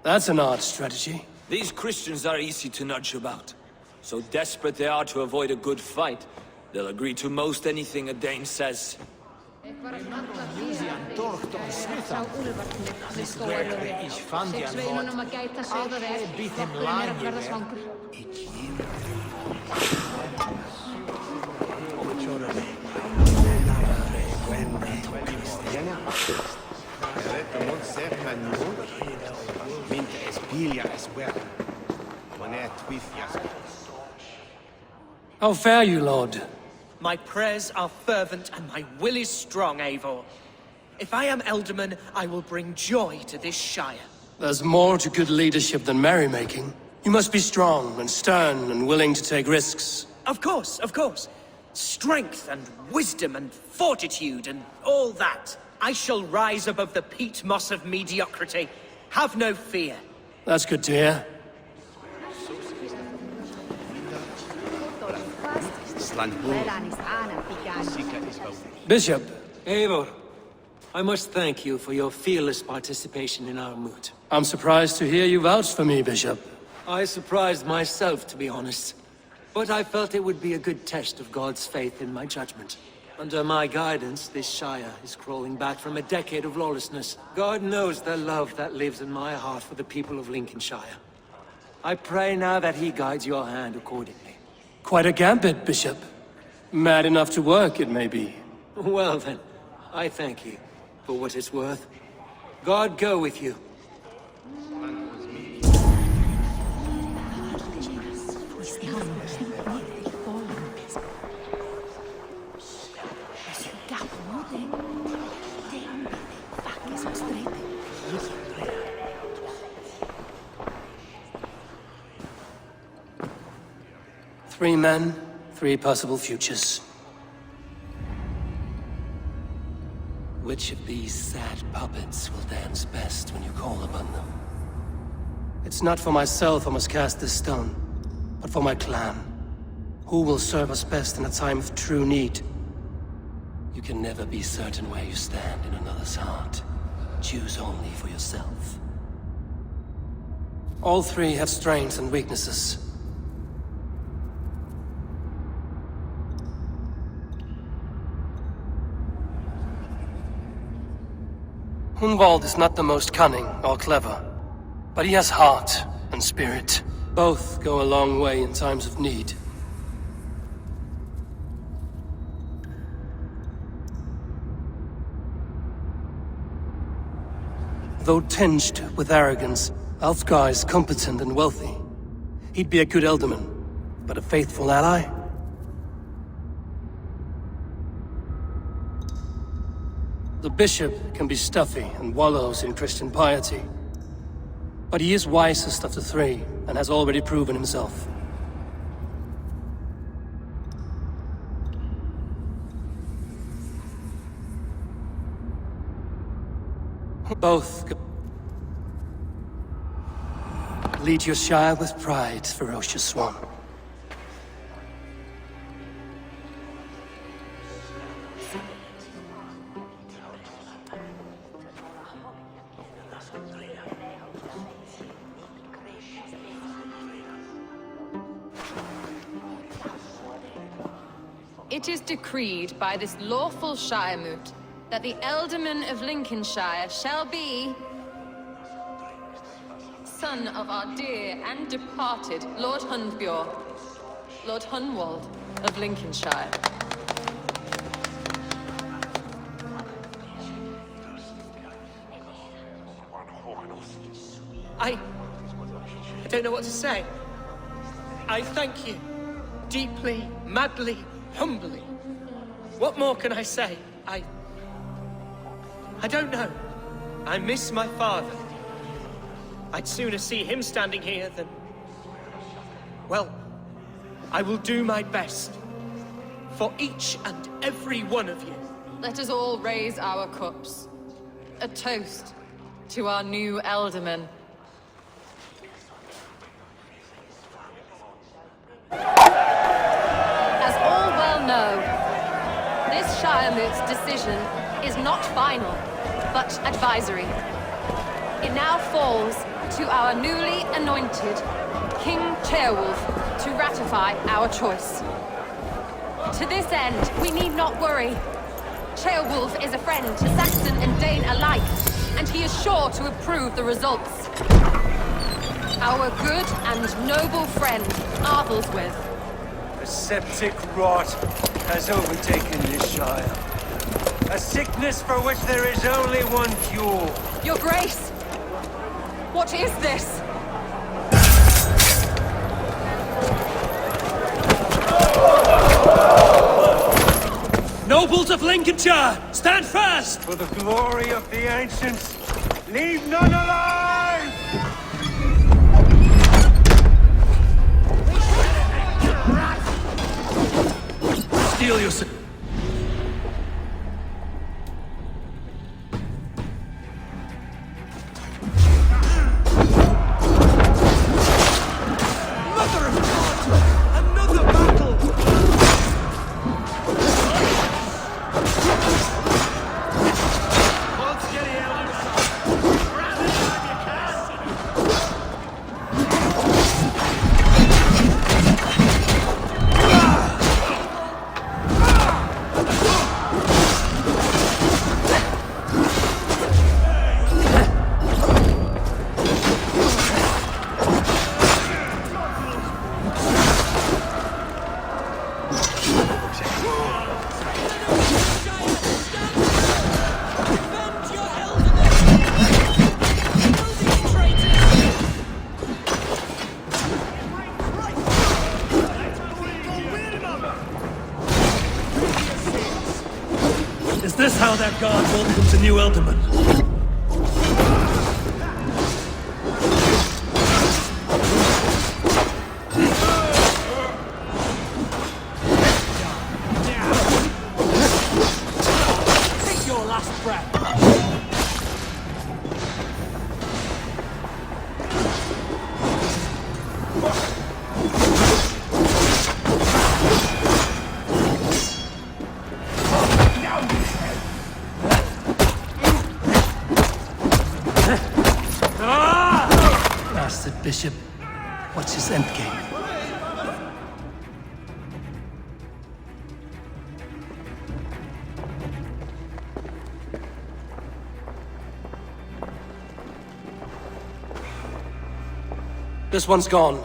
That's an odd strategy. These Christians are easy to nudge about. So desperate they are to avoid a good fight, they'll agree to most anything a Dane says. How fare you, Lord? My prayers are fervent and my will is strong, Eivor. If I am Elderman, I will bring joy to this Shire. There's more to good leadership than merrymaking. You must be strong and stern and willing to take risks. Of course, of course. Strength and wisdom and fortitude and all that. I shall rise above the peat moss of mediocrity. Have no fear. That's good to hear. Bishop. Eivor, I must thank you for your fearless participation in our moot. I'm surprised to hear you vouch for me, Bishop. I surprised myself, to be honest. But I felt it would be a good test of God's faith in my judgment. Under my guidance, this Shire is crawling back from a decade of lawlessness. God knows the love that lives in my heart for the people of Lincolnshire. I pray now that he guides your hand accordingly. Quite a gambit, Bishop. Mad enough to work, it may be. Well then, I thank you for what it's worth. God go with you. Three men, 3 possible futures. Which of these sad puppets will dance best when you call upon them? It's not for myself I must cast this stone, but for my clan. Who will serve us best in a time of true need? You can never be certain where you stand in another's heart. Choose only for yourself. All 3 have strengths and weaknesses. Hunwald is not the most cunning or clever, but he has heart and and spirit. Both go a long way in times of need. Though tinged with arrogance, Alfgar is competent and wealthy. He'd be a good Elderman, but a faithful ally? The bishop can be stuffy and wallows in Christian piety. But he is wisest of the three, and has already proven himself. Both lead your Shire with pride, ferocious swan. It is decreed by this lawful Shiremoot that the Ealdorman of Lincolnshire shall be son of our dear and departed Lord Hundbjorn, Lord Hunwald of Lincolnshire. I don't know what to say. I thank you. Deeply, madly, humbly. What more can I say? I don't know. I miss my father. I'd sooner see him standing here than... Well, I will do my best. For each and every one of you. Let us all raise our cups. A toast to our new Ealdorman. As all well know, this Shiremoot's decision is not final, but advisory. It now falls to our newly anointed King Ceolwulf to ratify our choice. To this end, we need not worry. Ceolwulf is a friend to Saxon and Dane alike, and he is sure to approve the results. Our good and noble friend, Arthelswith. A septic rot has overtaken this Shire. A sickness for which there is only one cure. Your Grace! What is this? Nobles of Lincolnshire, stand fast! For the glory of the ancients, leave none alive! Steel yourself. Is this how that guard welcomes a new Ealdorman? Take your last breath. Bastard bishop. What's his endgame? This one's gone.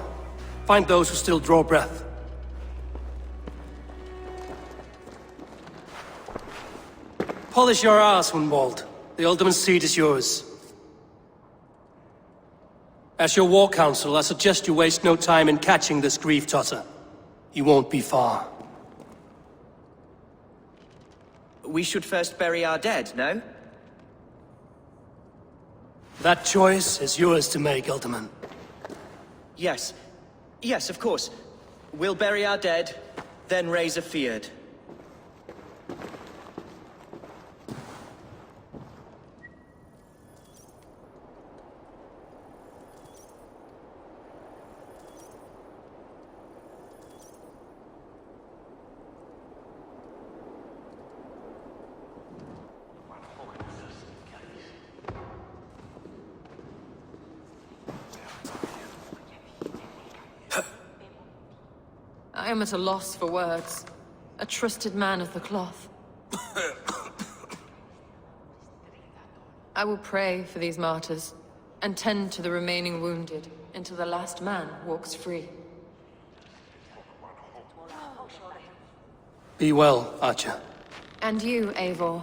Find those who still draw breath. Polish your ass, Hunwald. The Ealdorman's seat is yours. As your war council, I suggest you waste no time in catching this grief-tosser. He won't be far. We should first bury our dead, no? That choice is yours to make, Alderman. Yes. Yes, of course. We'll bury our dead, then raise a feared. I am at a loss for words. A trusted man of the cloth. I will pray for these martyrs, and tend to the remaining wounded, until the last man walks free. Be well, Archer. And you, Eivor.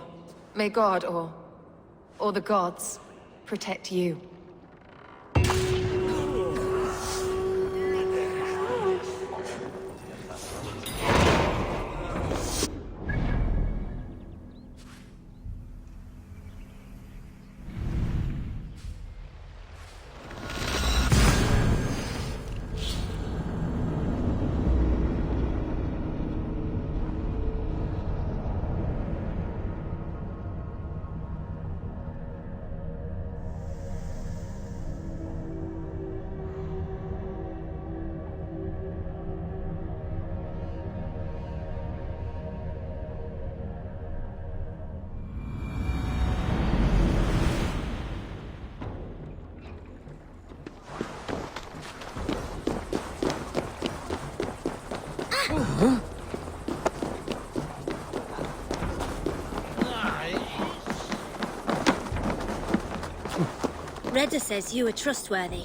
May God, or the gods, protect you. Reda says you are trustworthy.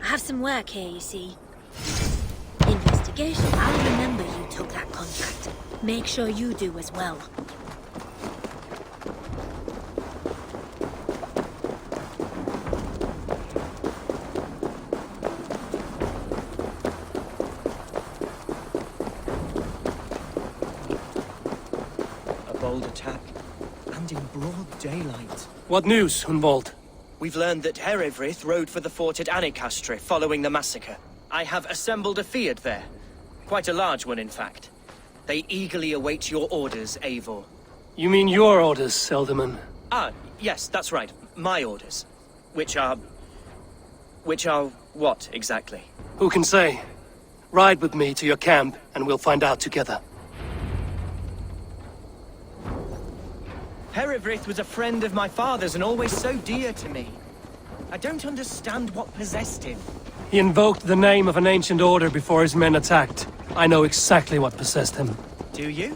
I have some work here, you see. Investigation. I'll remember you took that contract. Make sure you do as well. A bold attack, and in broad daylight. What news, Hunwald? We've learned that Herivryth rode for the fort at Annikastre following the massacre. I have assembled a Field there. Quite a large one, in fact. They eagerly await your orders, Eivor. You mean your orders, Alderman? Ah, yes, that's right. My orders. Which are what, exactly? Who can say? Ride with me to your camp, and we'll find out together. Herivryth was a friend of my father's and always so dear to me. I don't understand what possessed him. He invoked the name of an ancient order before his men attacked. I know exactly what possessed him. Do you?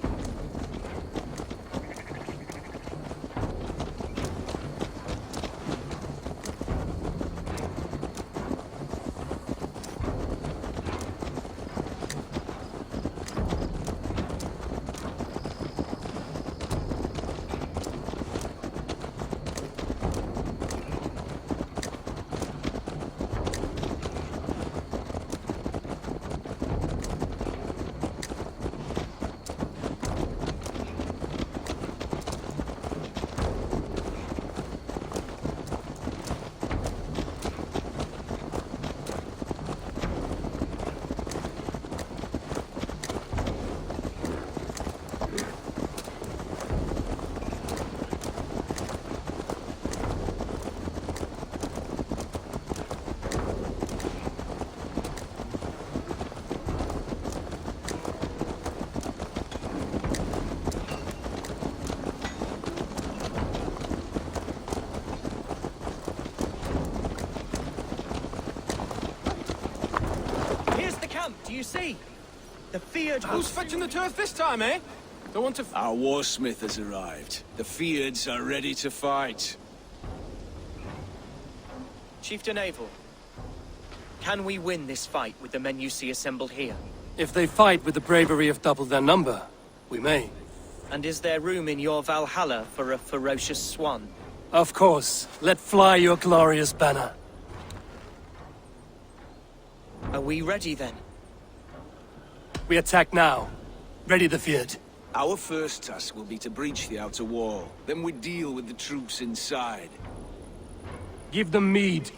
Do you see? The Field. Who's fetching the turf this time, eh? Don't want to. Our warsmith has arrived. The Fields are ready to fight. Chieftain Eivor, can we win this fight with the men you see assembled here? If they fight with the bravery of double their number, we may. And is there room in your Valhalla for a ferocious swan? Of course. Let fly your glorious banner. Are we ready then? We attack now. Ready the field. Our first task will be to breach the outer wall. Then we deal with the troops inside. Give them mead.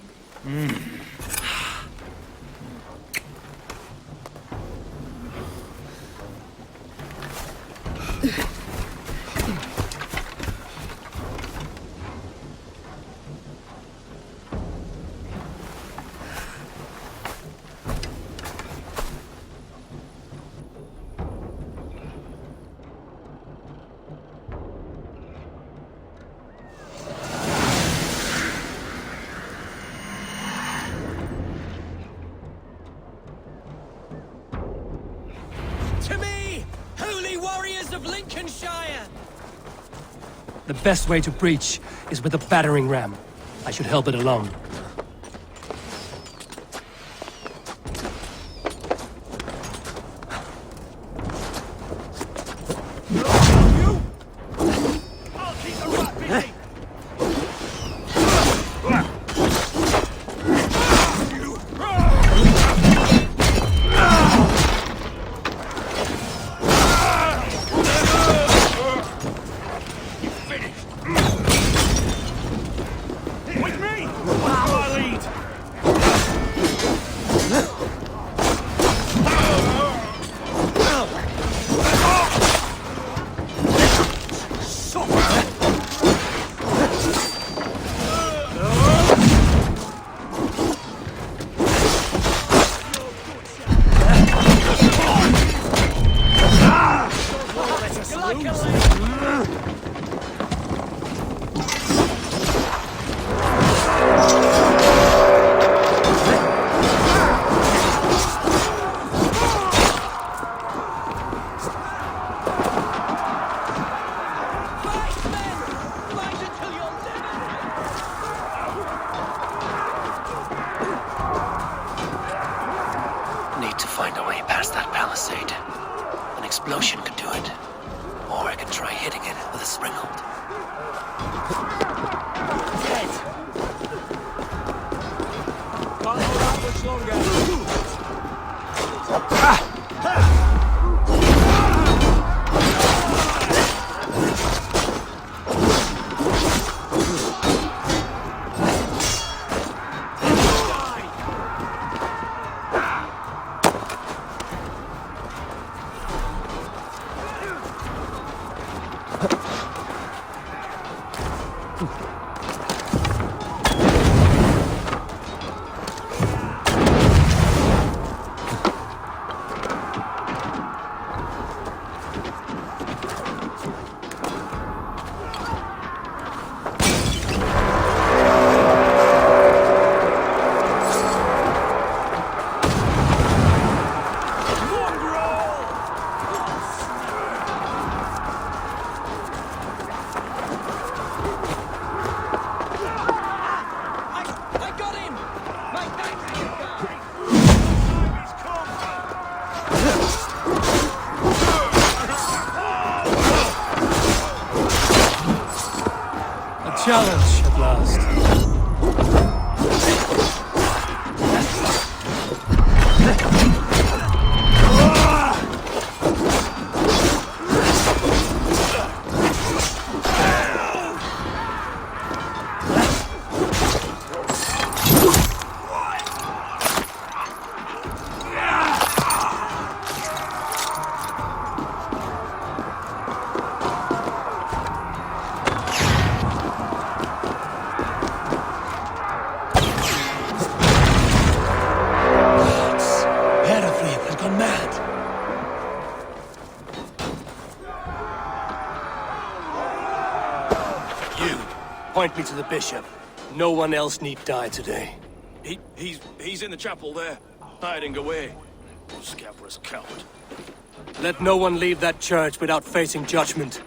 To me, holy warriors of Lincolnshire! The best way to breach is with a battering ram. I should help it along. Need to find a way past that palisade. An explosion could do it. Or I can try hitting it with a springald. Dead! Can't hold out much longer. Challenge at last. Point me to the bishop. No one else need die today. He's in the chapel there, hiding away. Scabrous coward. Let no one leave that church without facing judgment.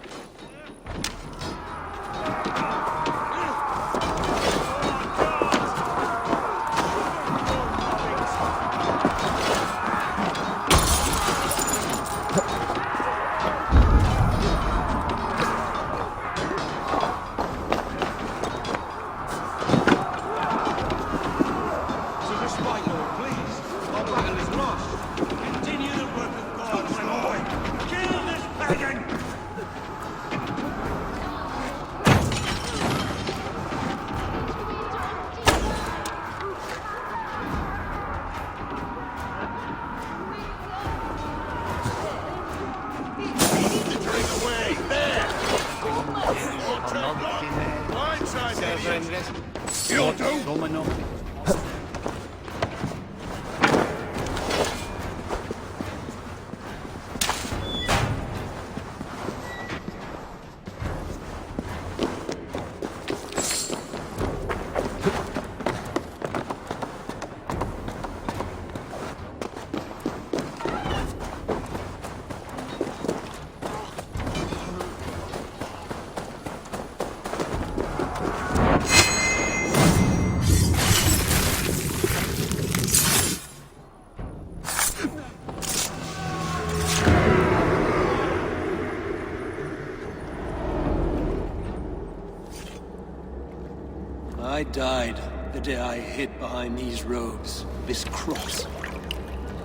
I died the day I hid behind these robes, this cross.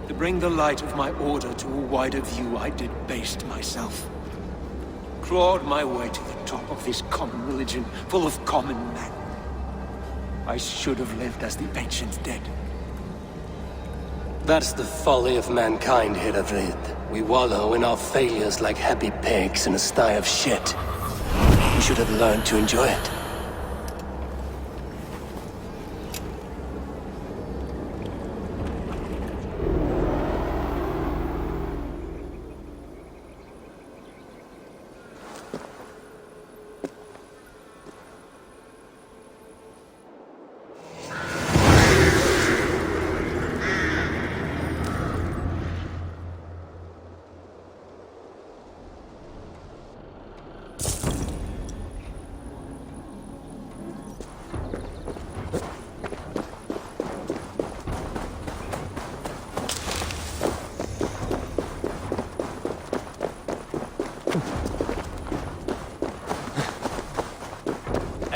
To bring the light of my order to a wider view, I debased myself. Clawed my way to the top of this common religion, full of common men. I should have lived as the ancients did. That's the folly of mankind, Heravrid. We wallow in our failures like happy pigs in a sty of shit. We should have learned to enjoy it.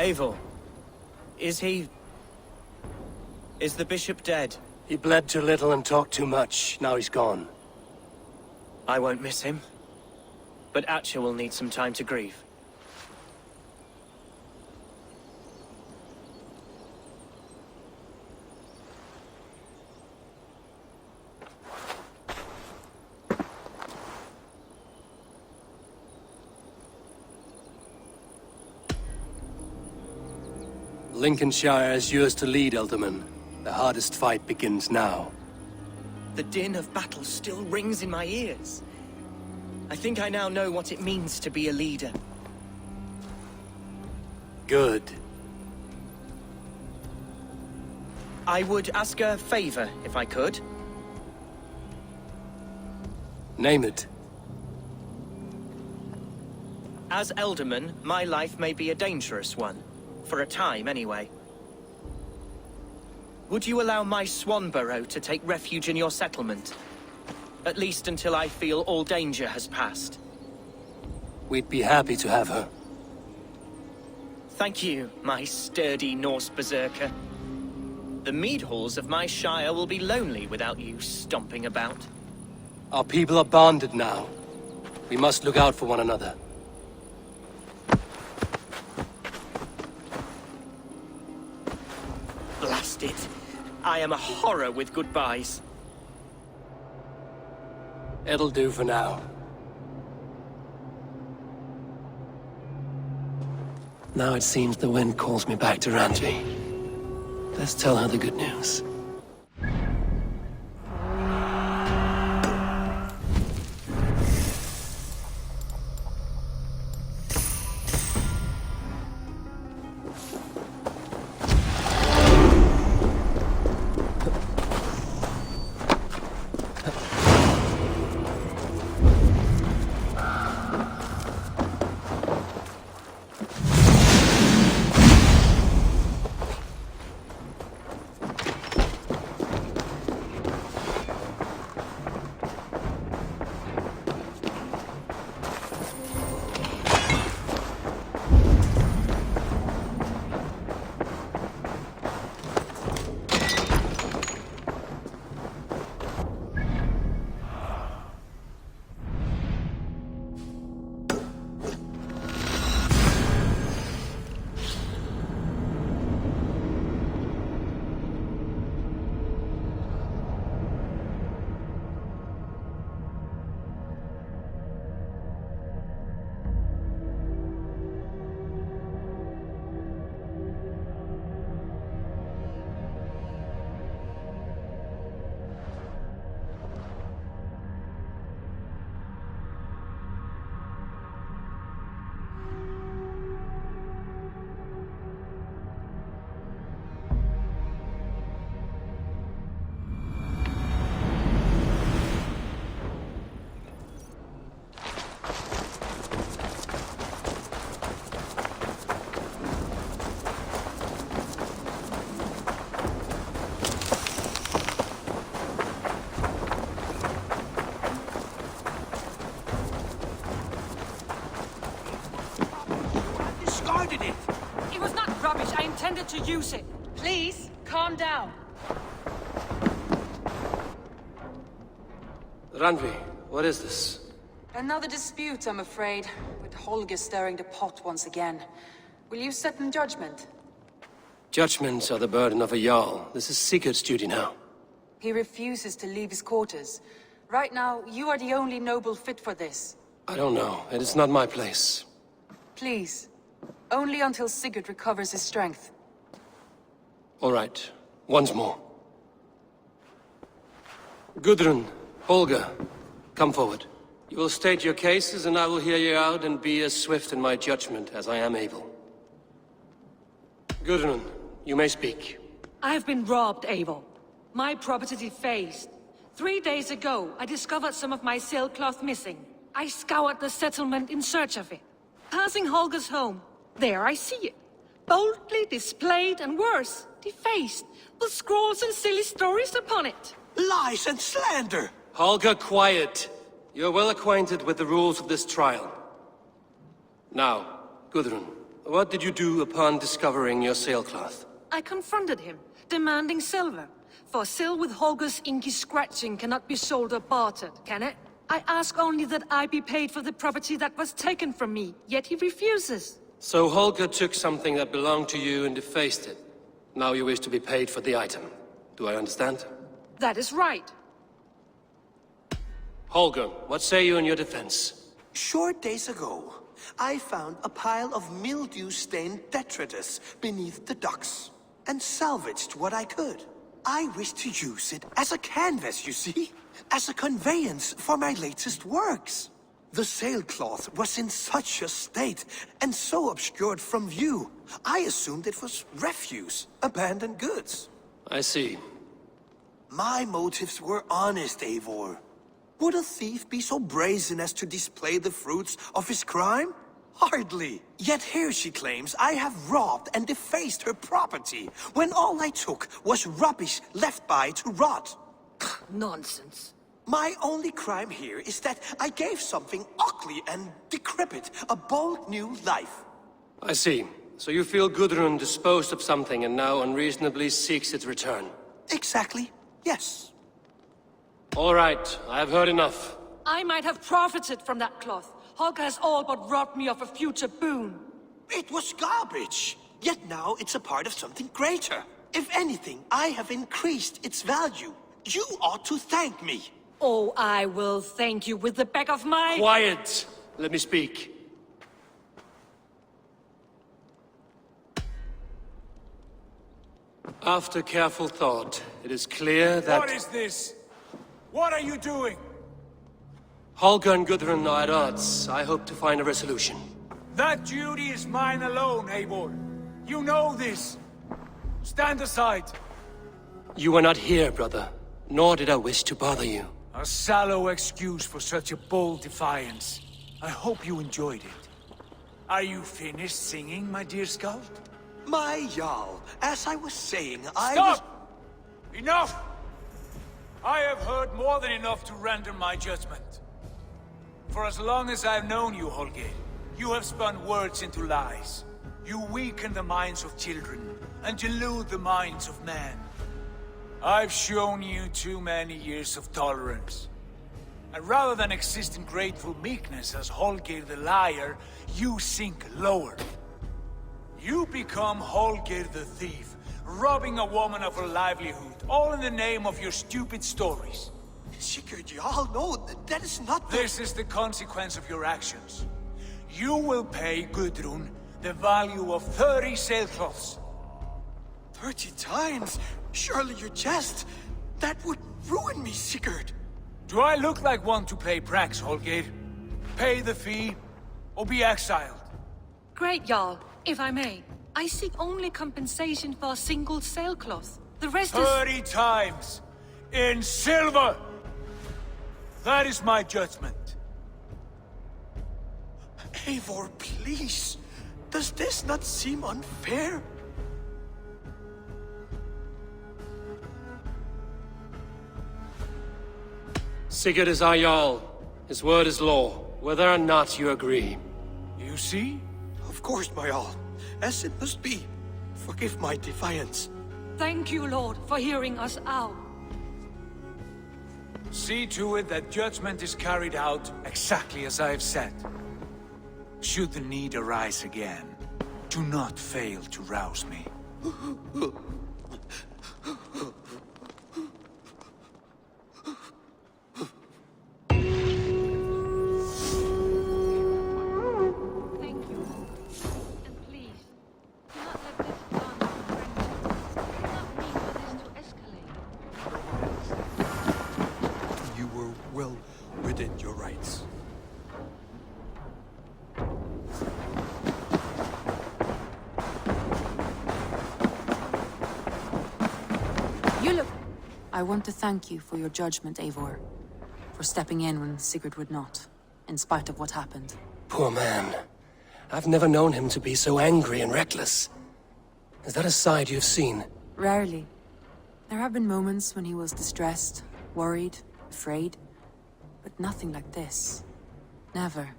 Eivor, is the bishop dead? He bled too little and talked too much. Now he's gone. I won't miss him. But Atcha will need some time to grieve. Lincolnshire is yours to lead, Elderman. The hardest fight begins now. The din of battle still rings in my ears. I think I now know what it means to be a leader. Good. I would ask a favor, if I could. Name it. As Elderman, my life may be a dangerous one. For a time, anyway. Would you allow my Swanborough to take refuge in your settlement? At least until I feel all danger has passed. We'd be happy to have her. Thank you, my sturdy Norse berserker. The mead halls of my shire will be lonely without you stomping about. Our people are bonded now. We must look out for one another. Blast it. I am a horror with goodbyes. It'll do for now. Now it seems the wind calls me back to Randvi. Let's tell her the good news. needed it! It was not rubbish. I intended to use it. Please, calm down. Randvi, what is this? Another dispute, I'm afraid, with Holger stirring the pot once again. Will you set in judgment? Judgments are the burden of a Jarl. This is Sigurd's duty now. He refuses to leave his quarters. Right now, you are the only noble fit for this. I don't know. It is not my place. Please. Only until Sigurd recovers his strength. All right. Once more. Gudrun, Holger, come forward. You will state your cases, and I will hear you out and be as swift in my judgment as I am able. Gudrun, you may speak. I have been robbed, Eivor. My property defaced. 3 days ago, I discovered some of my sailcloth missing. I scoured the settlement in search of it. Passing Holger's home, there I see it. Boldly displayed and worse, defaced, with scrolls and silly stories upon it. Lies and slander! Holger, quiet. You're well acquainted with the rules of this trial. Now, Gudrun, what did you do upon discovering your sailcloth? I confronted him, demanding silver. For sil with Holger's inky scratching cannot be sold or bartered, can it? I ask only that I be paid for the property that was taken from me, yet he refuses. So Holger took something that belonged to you and defaced it. Now you wish to be paid for the item. Do I understand? That is right. Holger, what say you in your defense? Short days ago, I found a pile of mildew-stained detritus beneath the docks, and salvaged what I could. I wish to use it as a canvas, you see? As a conveyance for my latest works. The sailcloth was in such a state, and so obscured from view, I assumed it was refuse, abandoned goods. I see. My motives were honest, Eivor. Would a thief be so brazen as to display the fruits of his crime? Hardly. Yet here she claims I have robbed and defaced her property, when all I took was rubbish left by to rot. Nonsense. My only crime here is that I gave something ugly and decrepit a bold new life. I see. So you feel Gudrun disposed of something and now unreasonably seeks its return? Exactly, yes. All right, I have heard enough. I might have profited from that cloth. Holger has all but robbed me of a future boon. It was garbage. Yet now it's a part of something greater. If anything, I have increased its value. You ought to thank me. Oh, I will thank you with the back of my... Quiet! Let me speak. After careful thought, it is clear that... What is this? What are you doing? Holger and Gudrun are at odds. I hope to find a resolution. That duty is mine alone, Eivor. You know this. Stand aside. You were not here, brother. Nor did I wish to bother you. A sallow excuse for such a bold defiance. I hope you enjoyed it. Are you finished singing, my dear Skald? My Jarl, as I was saying, I Stop! Enough! I have heard more than enough to render my judgment. For as long as I've known you, Holger, you have spun words into lies. You weaken the minds of children, and delude the minds of men. I've shown you too many years of tolerance. And rather than exist in grateful meekness as Holger the liar, you sink lower. You become Holger the thief, robbing a woman of her livelihood, all in the name of your stupid stories. Sigurd, Jarl, no, that is not the... This is the consequence of your actions. You will pay Gudrun the value of 30 sailcloths. 30 times? Surely you jest. That would ruin me, Sigurd. Do I look like one to play pranks, Holger? Pay the fee, or be exiled. Great, Jarl. If I may, I seek only compensation for a single sailcloth. The rest is... 30 times! In silver! That is my judgment. Eivor, please. Does this not seem unfair? Sigurd is our Jarl. His word is law, whether or not you agree. You see? Of course, my Jarl. as it must be. Forgive my defiance. Thank you, Lord, for hearing us out. See to it that judgment is carried out exactly as I have said. Should the need arise again, do not fail to rouse me. Thank you. And please, do not let this bond of friendship. Do not mean for this to escalate. You were well within your rights. You look... I want to thank you for your judgment, Eivor. For stepping in when Sigurd would not, in spite of what happened. Poor man. I've never known him to be so angry and reckless. Is that a side you've seen? Rarely. There have been moments when he was distressed, worried, afraid. But nothing like this. Never,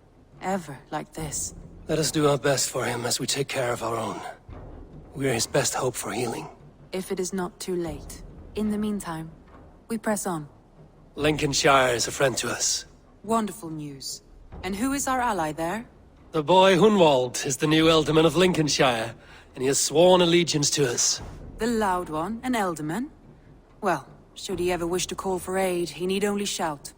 ever like this. Let us do our best for him as we take care of our own. We're his best hope for healing. If it is not too late. In the meantime, we press on. Lincolnshire is a friend to us. Wonderful news. And who is our ally there? The boy Hunwald is the new Ealdorman of Lincolnshire, and he has sworn allegiance to us. The loud one, an Ealdorman? Well, should he ever wish to call for aid, he need only shout.